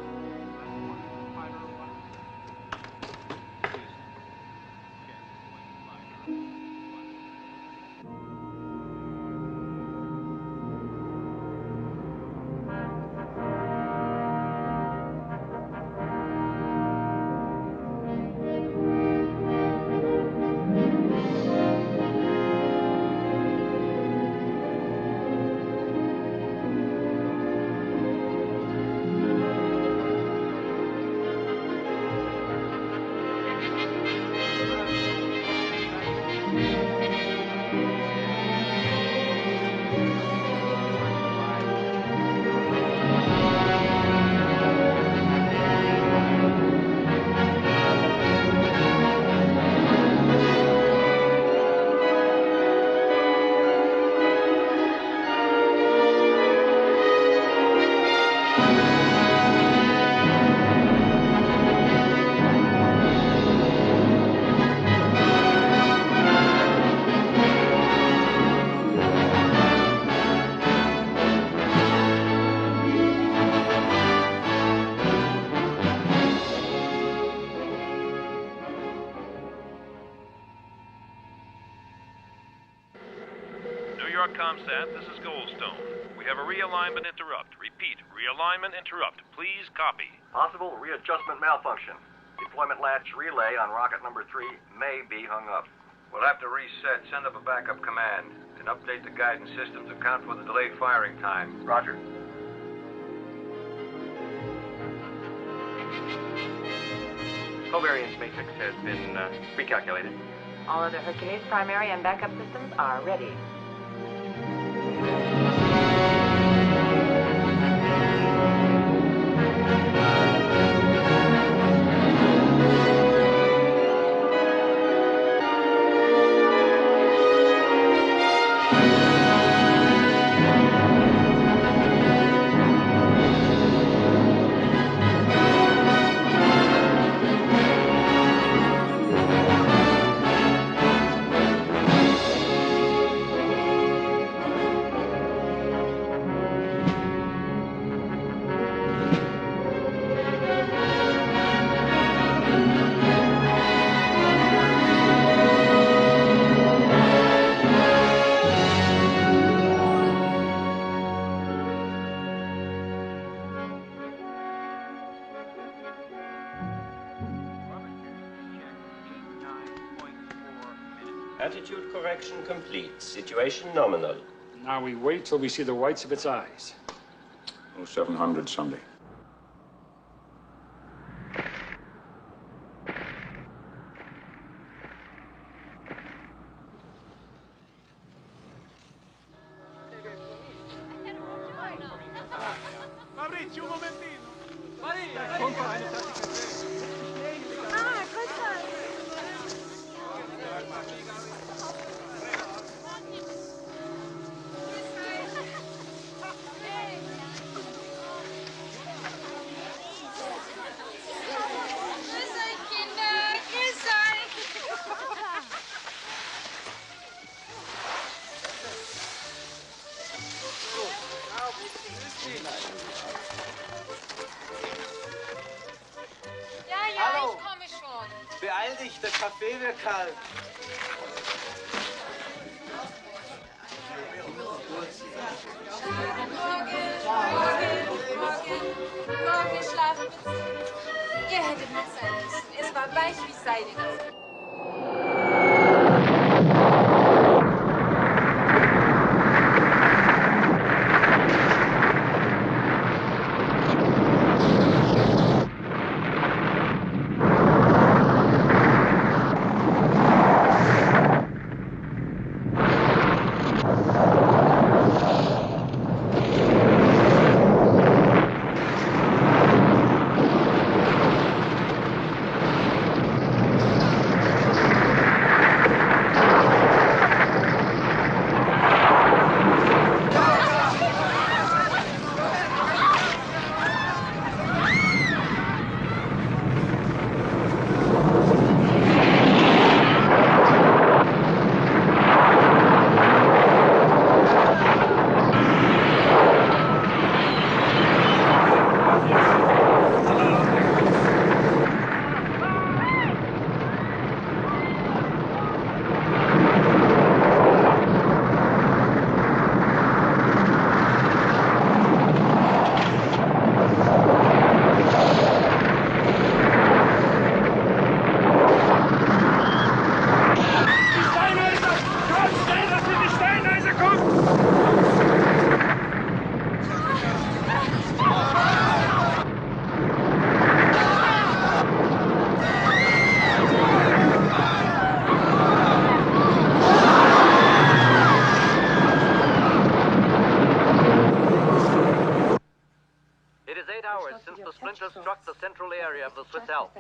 This is Goldstone. We have a realignment interrupt. Repeat, realignment interrupt. Please copy.
Possible readjustment malfunction. Deployment latch relay on rocket number 3 may be hung up.
We'll have to reset. Send up a backup command. And update the guidance system to account for the delayed firing time.
Roger.
Covariance matrix has been recalculated.
All other Hercules primary and backup systems are ready.
Attitude correction complete. Situation nominal.
Now we wait till we see the whites of its eyes.
0700 Sunday.
Fabrizio, un momentino. Maria,
Hallo. Ich komme schon. Beeil dich, der Kaffee wird kalt.
Morgen schlafen wir. Ihr hättet noch sein müssen. Es war weich wie Seide.
8 hours since the splinter struck the central area of the Swiss Alps.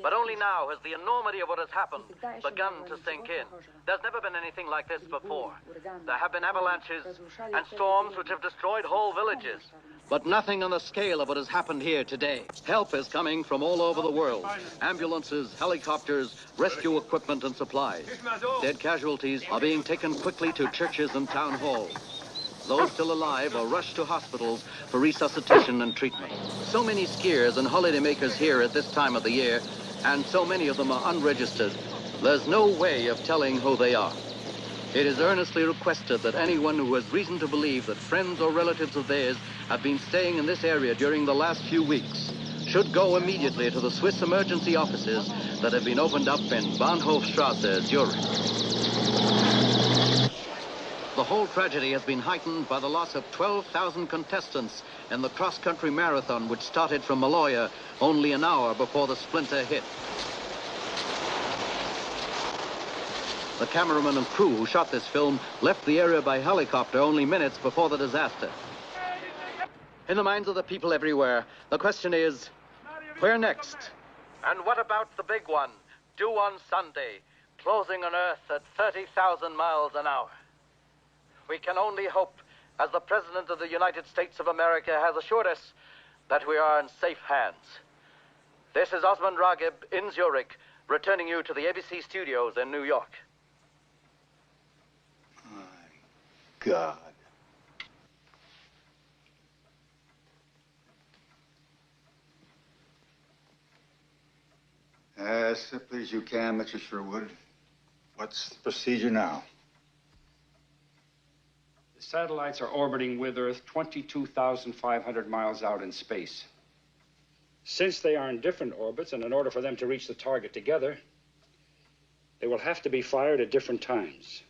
But only now has the enormity of what has happened begun to sink in. There's never been anything like this before. There have been avalanches and storms which have destroyed whole villages. But nothing on the scale of what has happened here today. Help is coming from all over the world. Ambulances, helicopters, rescue equipment and supplies. Dead casualties are being taken quickly to churches and town halls. Those still alive are rushed to hospitals for resuscitation and treatment. So many skiers and holidaymakers here at this time of the year, and so many of them are unregistered, there's no way of telling who they are. It is earnestly requested that anyone who has reason to believe that friends or relatives of theirs have been staying in this area during the last few weeks should go immediately to the Swiss emergency offices that have been opened up in Bahnhofstrasse, Zurich. The whole tragedy has been heightened by the loss of 12,000 contestants in the cross-country marathon which started from Maloja only an hour before the splinter hit. The cameraman and crew who shot this film left the area by helicopter only minutes before the disaster. In the minds of the people everywhere, the question is, where next? And what about the big one, due on Sunday, closing on Earth at 30,000 miles an hour? We can only hope, as the President of the United States of America has assured us, that we are in safe hands. This is Osmond Ragib in Zurich, returning you to the ABC studios in New York.
God.
As simply as you can, Mr. Sherwood. What's the procedure now?
The satellites are orbiting with Earth 22,500 miles out in space. Since they are in different orbits, and in order for them to reach the target together, they will have to be fired at different times.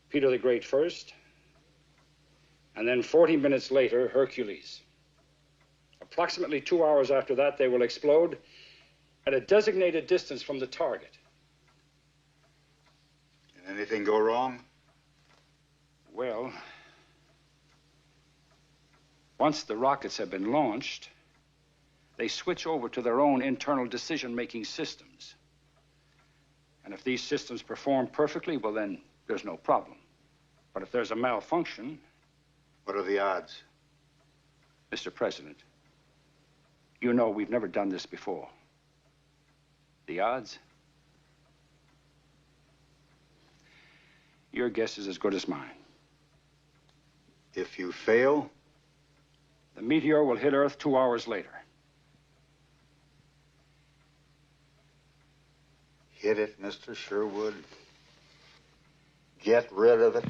Peter the Great first, and then 40 minutes later, Hercules. Approximately 2 hours after that, they will explode at a designated distance from the target.
Can anything go wrong?
Well, once the rockets have been launched, they switch over to their own internal decision-making systems. And if these systems perform perfectly, well, then there's no problem. But if there's a malfunction...
What are the odds?
Mr. President, you know we've never done this before. The odds? Your guess is as good as mine.
If you fail?
The meteor will hit Earth 2 hours later.
Hit it, Mr. Sherwood. Get rid of it.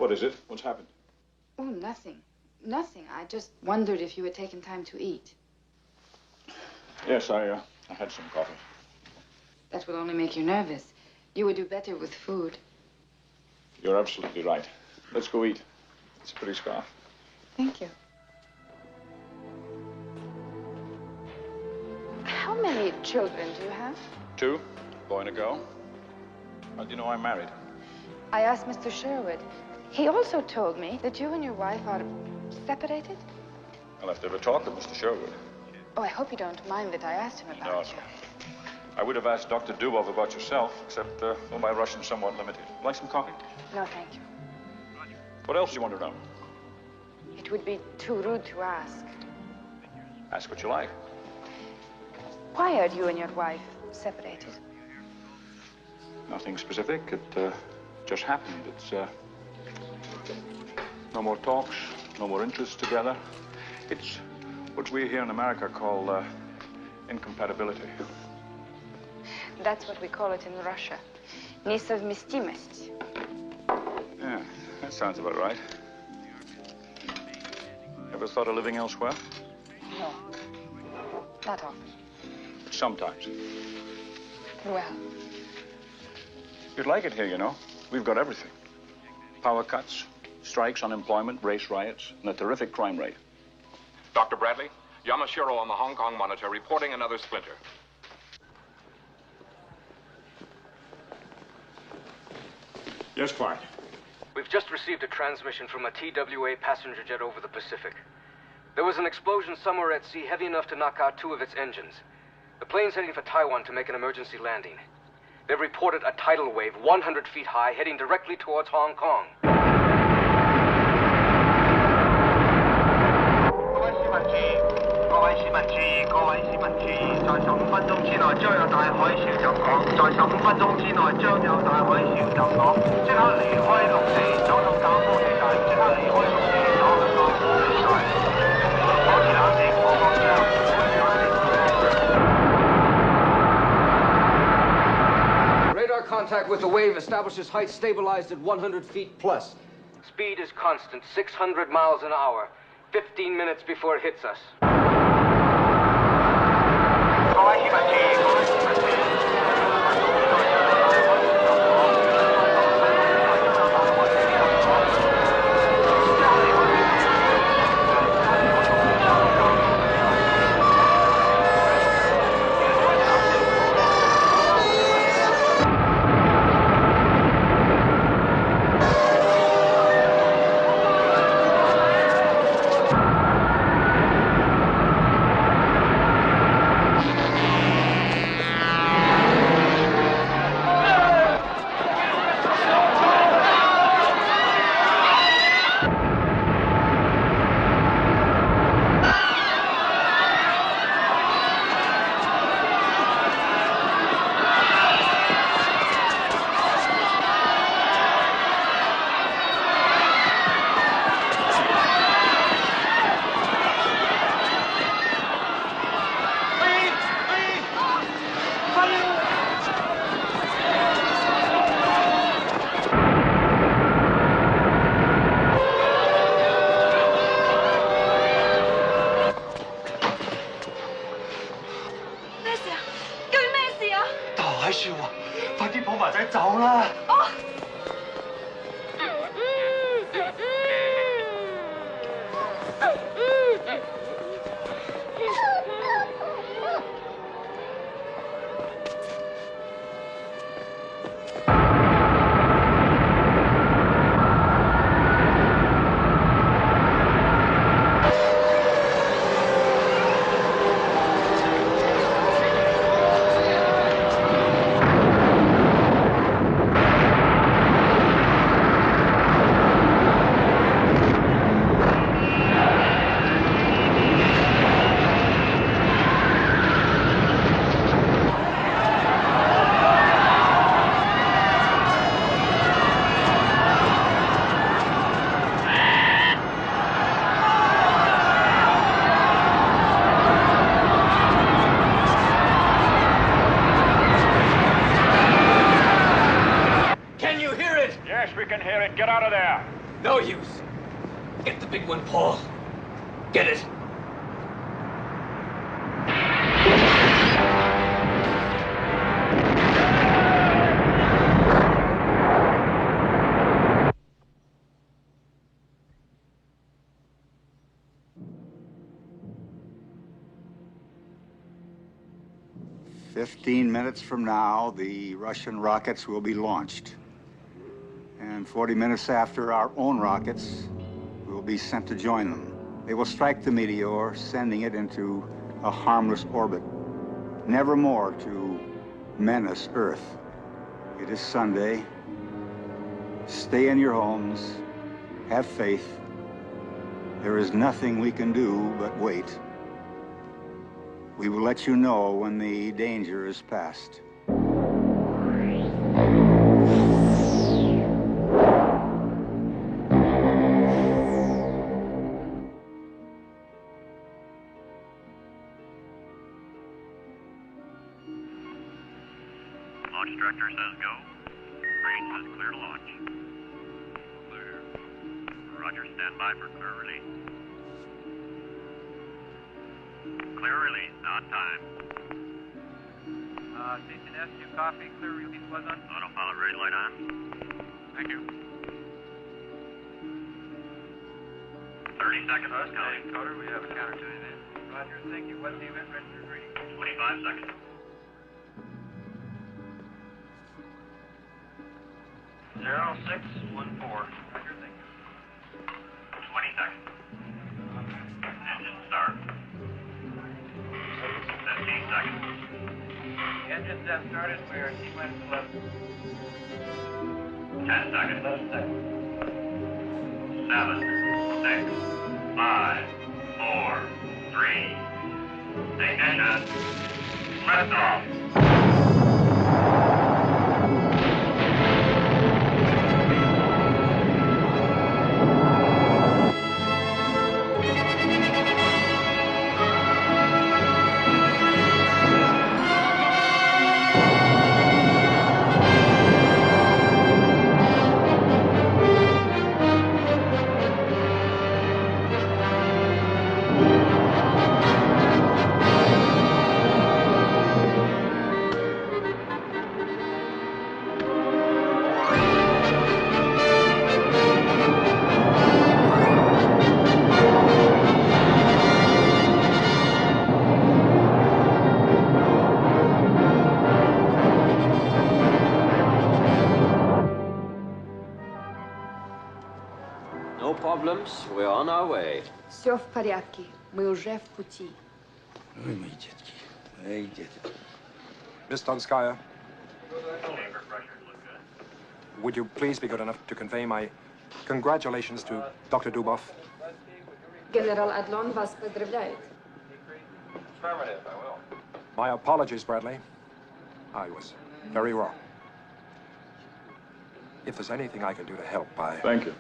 What is it? What's happened?
Oh, nothing. Nothing. I just wondered if you had taken time to eat.
Yes, I had some coffee.
That will only make you nervous. You would do better with food.
You're absolutely right. Let's go eat. It's a pretty scarf.
Thank you. How many children do you have?
2, a boy and a girl. How do you know I'm married?
I asked Mr. Sherwood. He also told me that you and your wife are separated.
I'll have to have a talk with Mr. Sherwood.
Oh, I hope you don't mind that I asked him about
No,
you.
I would have asked Dr. Dubov about yourself, except well, my Russian's somewhat limited. Like some coffee?
No, thank you.
What else do you want to know?
It would be too rude to ask.
Ask what you like.
Why are you and your wife separated?
Nothing specific. It just happened. It's no more talks, no more interests together. It's what we here in America call incompatibility.
That's what we call it in Russia. Nesovmestimость.
Yeah, that sounds about right. Ever thought of living elsewhere?
No. Not often.
Sometimes.
Well,
You'd like it here, you know. We've got everything. Power cuts, strikes, unemployment, race riots, and a terrific crime rate.
Dr. Bradley, Yamashiro on the Hong Kong monitor reporting another splinter.
Yes, Clark.
We've just received a transmission from a TWA passenger jet over the Pacific. There was an explosion somewhere at sea heavy enough to knock out 2 of its engines. The plane's heading for Taiwan to make an emergency landing. They've reported a tidal wave 100 feet high heading directly towards Hong Kong.
各位市民注意，各位市民注意，在15分鐘之內將有大海嘯襲港，在15分鐘之內將有大海嘯襲港，即刻離開陸地，走到較高地帶，即刻離開陸地，走向較高地帶。保持冷靜，我講之後，保持冷靜。
Radar contact with the wave establishes height stabilized at 100 feet plus. Speed is constant, 600 miles an hour. 15 minutes before it hits us.
各位市民注意，各位市民注意。 各
No use. Get the big one, Paul. Get it.
"15 minutes from now, the Russian rockets will be launched. And 40 minutes after, our own rockets will be sent to join them. They will strike the Meteor, sending it into a harmless orbit, never more to menace Earth. It is Sunday. Stay in your homes. Have faith. There is nothing we can do but wait. We will let you know when the danger is past."
Launch director says go. Range says clear to launch. Clear. Roger, stand by for clear release. Clear release, on time.
Station S2 copy, clear release was on.
Autopilot ready, light on.
Thank you.
30 seconds, counting.
Coder, we have a counter to the event. Roger, thank you. What's the event registered reading?
25 seconds. Zero 614.
Roger, thank you.
20 seconds. Engine start. 15 seconds.
Engines have started. We are T-minus 11.
10 seconds.
11 seconds.
7, 6, 5, 4, 3. Ignition. Lift off.
No problems. We're on our way.
Все в порядке. Мы уже в пути.
Ой, мои детки. Эй, детки.
Miss Donskaya, would you please be good enough to convey my congratulations to Dr. Dubov?
Генерал Адлон вас поздравляет.
Affirmative, I will.
My apologies, Bradley. I was very wrong. If there's anything I can do to help, I...
Thank you.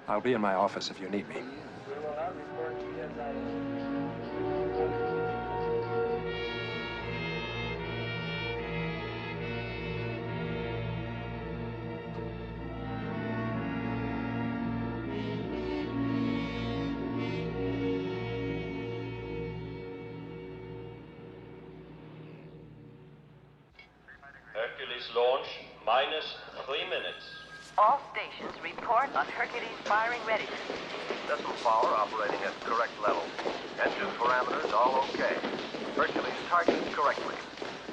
I'll be in my office if you need me.
Hercules launch, -3 minutes.
All stations report on Hercules firing ready.
Decimal power operating at correct levels. Engine parameters all okay. Hercules targeted correctly.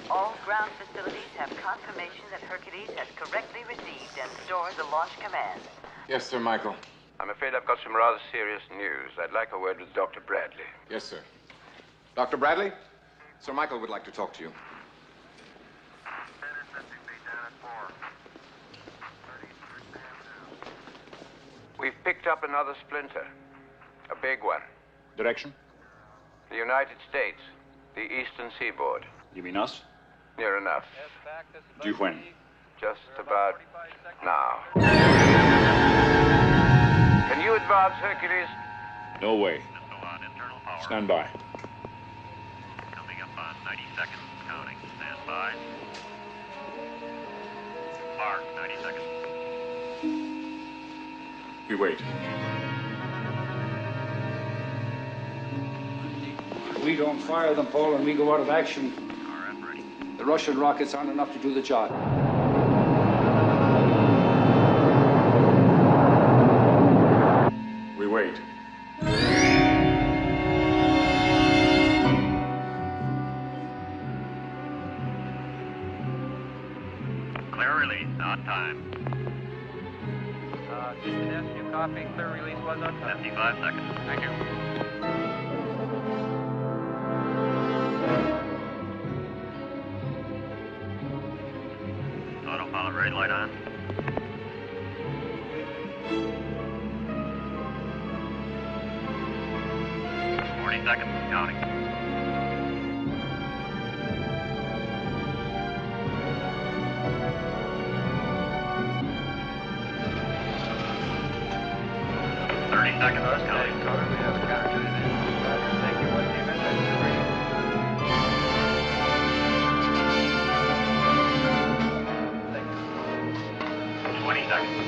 All ground facilities have confirmation that Hercules has correctly received and stored the launch command.
Yes, Sir Michael.
I'm afraid I've got some rather serious news. I'd like a word with Dr. Bradley.
Yes, sir. Dr. Bradley? Sir Michael would like to talk to you.
We've picked up another splinter. A big one.
Direction?
The United States. The eastern seaboard.
You mean us?
Near enough.
Due when?
Just about now. Can you advance, Hercules?
No way. Stand by.
Coming up on 90 seconds, counting. Stand by. Mark, 90 seconds.
We wait.
We don't fire them, Paul, and we go out of action.
RF ready.
The Russian rockets aren't enough to do the job.
We wait.
Clear release, on time.
Houston, you copy. Clear release was on time.
55 seconds. Thank you. Autopilot red light on. Seconds, counting. Seconds, counting.
Thank you. What's the event?
20 seconds.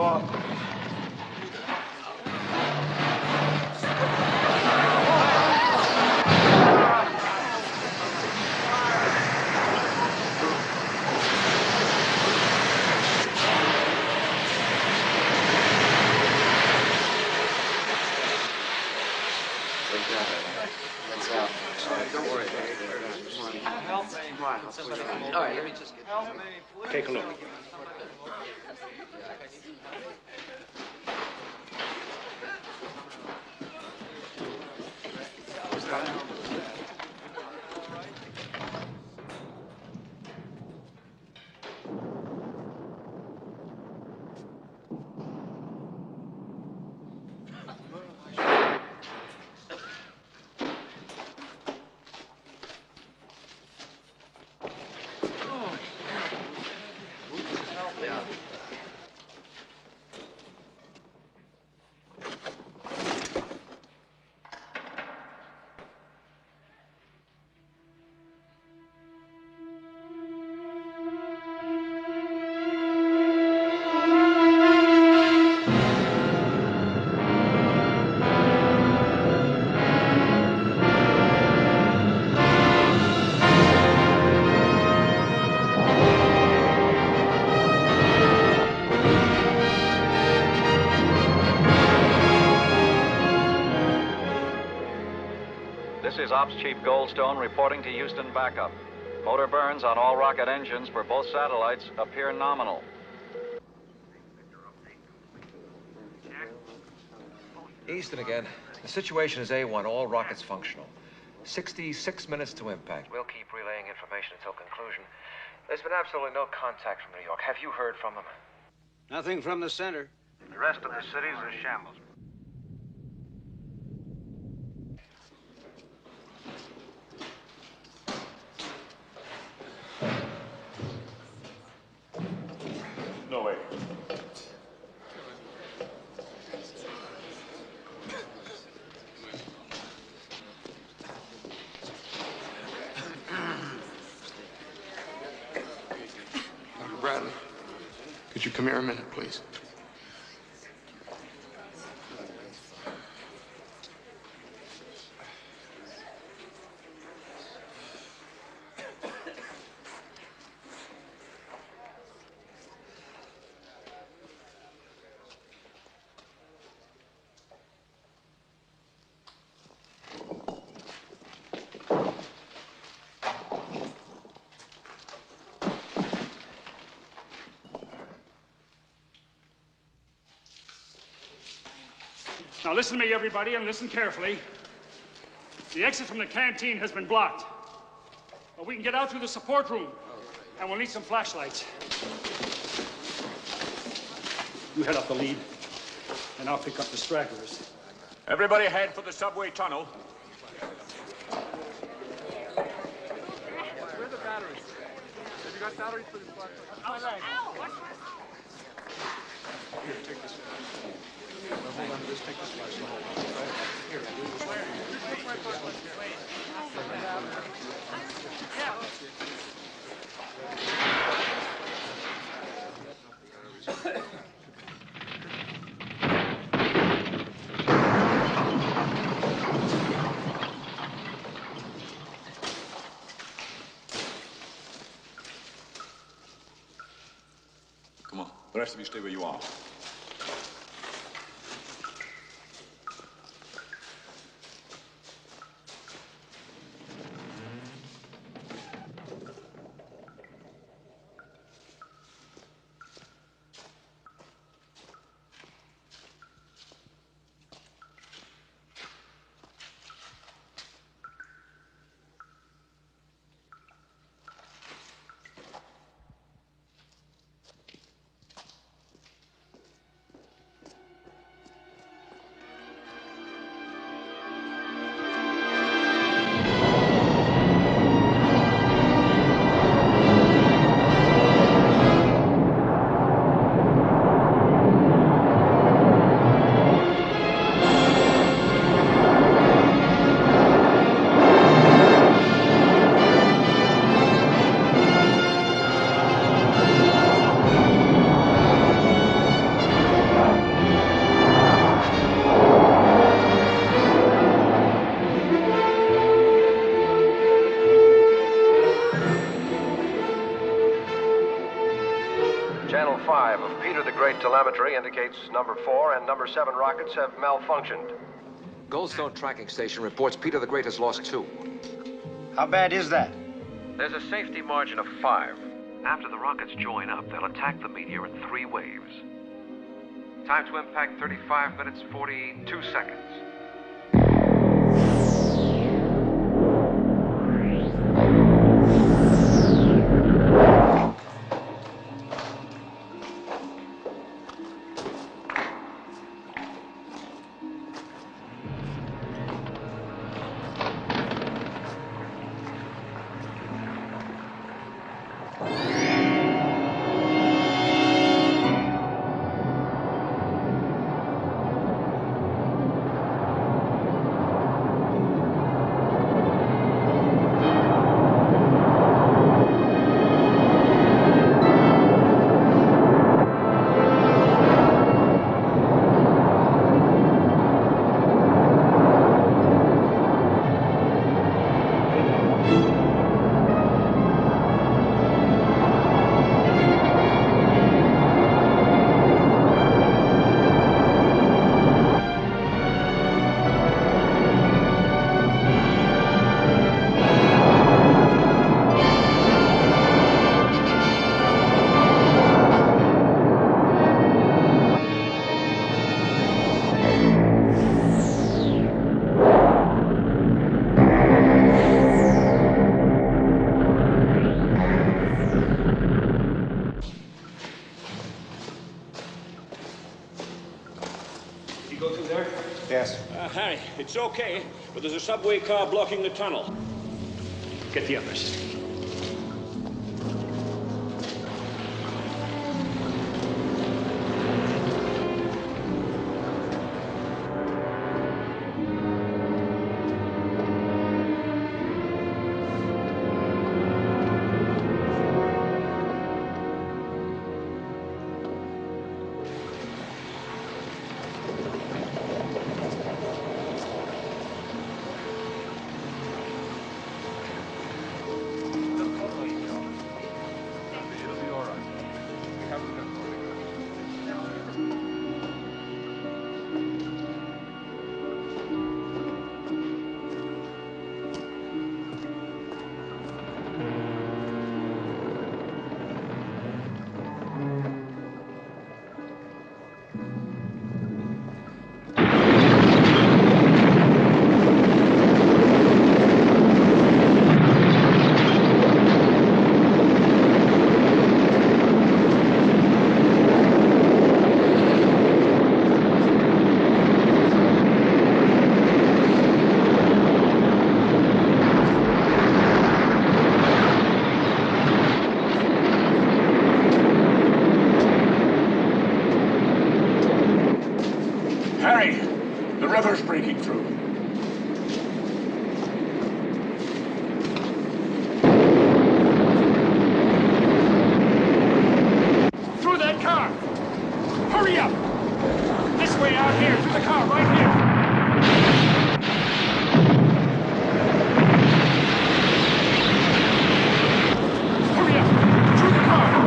off.
Don't worry. Help me. Come on. All right, let me just get... Help me, please.
Take a look.
This is Ops Chief Goldstone reporting to Houston backup. Motor burns on all rocket engines for both satellites appear nominal.
Easton again. The situation is A1, all rockets functional. 66 minutes to impact. We'll keep relaying information until conclusion. There's been absolutely no contact from New York. Have you heard from them?
Nothing from the center.
The rest of the city's a shambles.
No way.
Dr. Bradley, could you come here a minute, please?
Now listen to me, everybody, and listen carefully. The exit from the canteen has been blocked. But we can get out through the support room, and we'll need some flashlights. You head up the lead, and I'll pick up the stragglers.
Everybody head for the subway tunnel.
Where are the batteries? Have you got batteries for this flashlight? Here, take this one. Now, hold on to this. Take this flashlight. Here. Take my flashlight.
Come on. The rest of you stay where you are.
telemetry indicates number 4 and number 7 rockets have malfunctioned.
Goldstone Tracking Station reports Peter the Great has lost 2.
How bad is that?
There's a safety margin of 5.
After the rockets join up, they'll attack the Meteor in 3 waves. Time to impact 35 minutes, 42 seconds.
Yes.
Harry, it's okay, but there's a subway car blocking the tunnel. Get the others. Harry, the river's breaking through. Through that car! Hurry up! This way out here, through the car, right here! Hurry up! Through the car!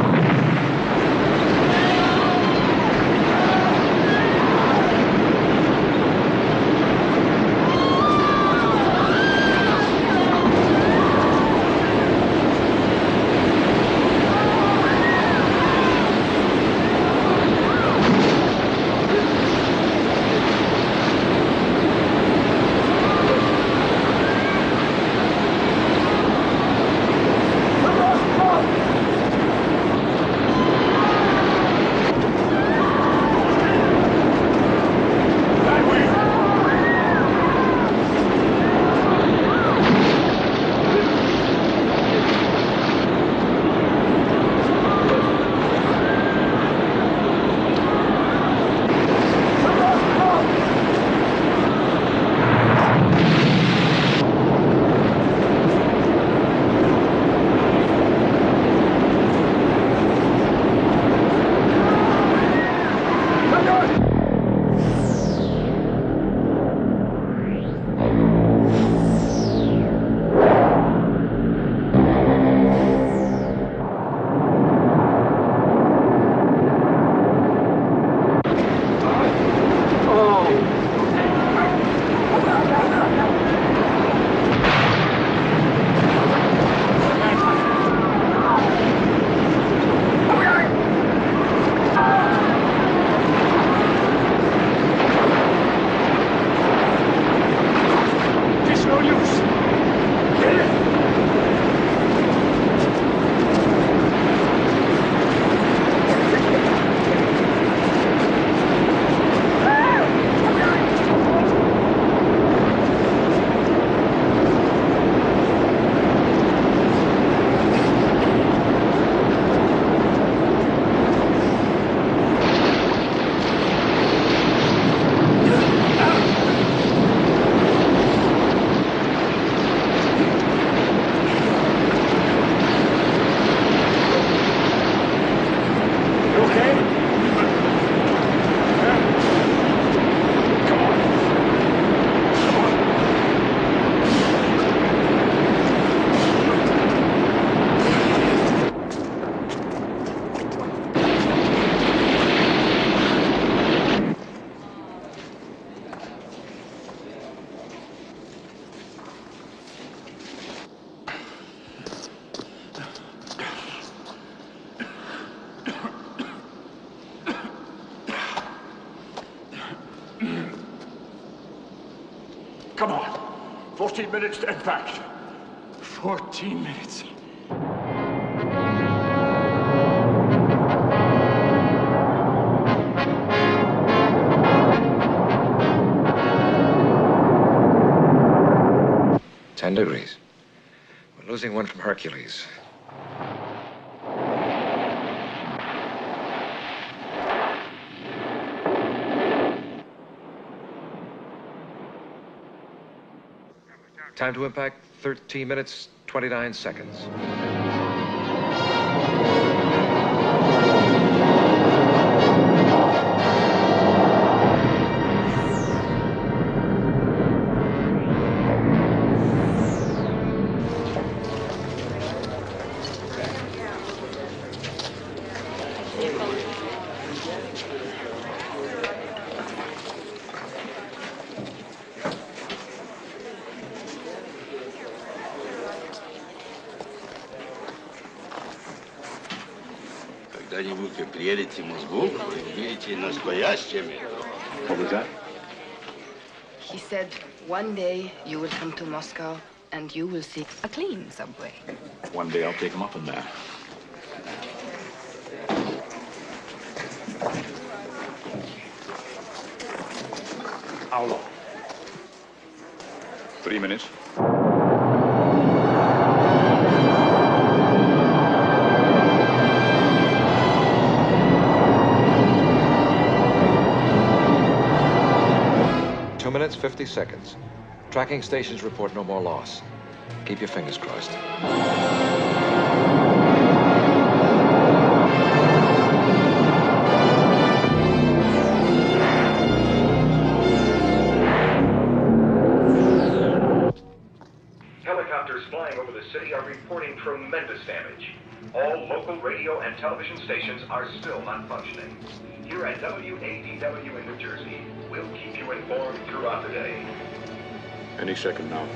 Come on. 14 minutes to impact. 14 minutes.
$10 degrees. We're losing one from Hercules. Time to impact, 13 minutes, 29 seconds.
Когда-нибудь вы приедете в Москву, вы увидите настоящее метро.
What was that?
He said, one day you will come to Moscow and you will see a clean subway.
One day I'll take him up on that. How long? 3 minutes.
Minutes, 50 seconds. Tracking stations report no more loss. Keep your fingers crossed.
Helicopters flying over the city are reporting tremendous damage. All local radio and television stations are still not functioning. Here at WADW in New Jersey, we'll keep you informed throughout the day.
Any second now.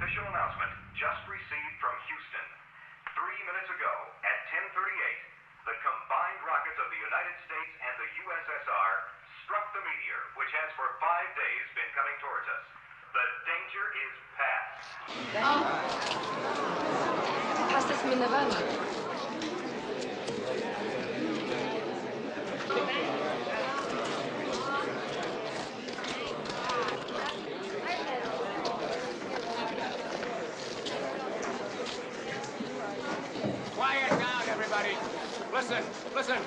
official announcement just received from Houston. 3 minutes ago, at 10:38, the combined rockets of the United States and the USSR struck the Meteor, which has for 5 days been coming towards us. The danger is past.
Passt es mir eine Wanne?
Quiet down, everybody. Listen, listen.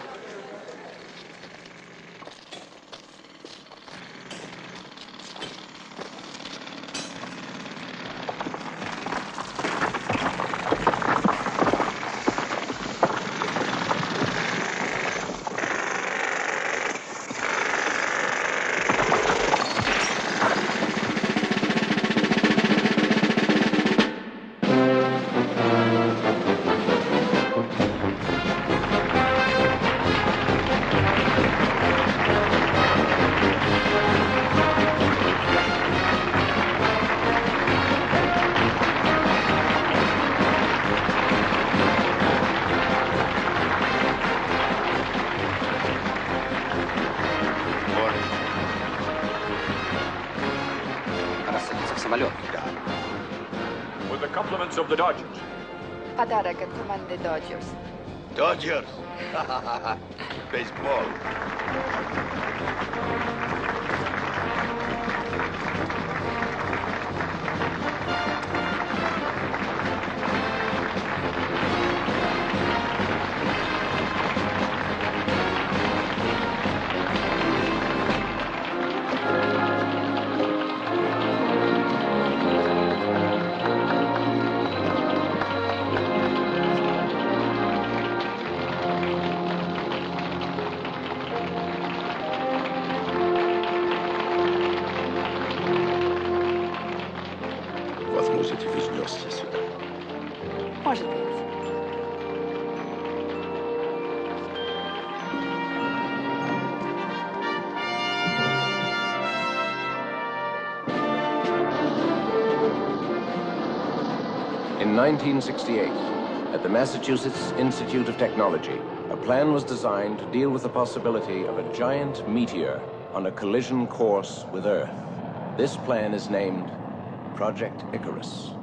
With the compliments of the Dodgers.
Подарок от команды Dodgers.
Dodgers. Baseball.
Возможно, вы ждете сюда.
Может быть.
In 1968, at the Massachusetts Institute of Technology, a plan was designed to deal with the possibility of a giant meteor on a collision course with Earth. This plan is named Project Icarus.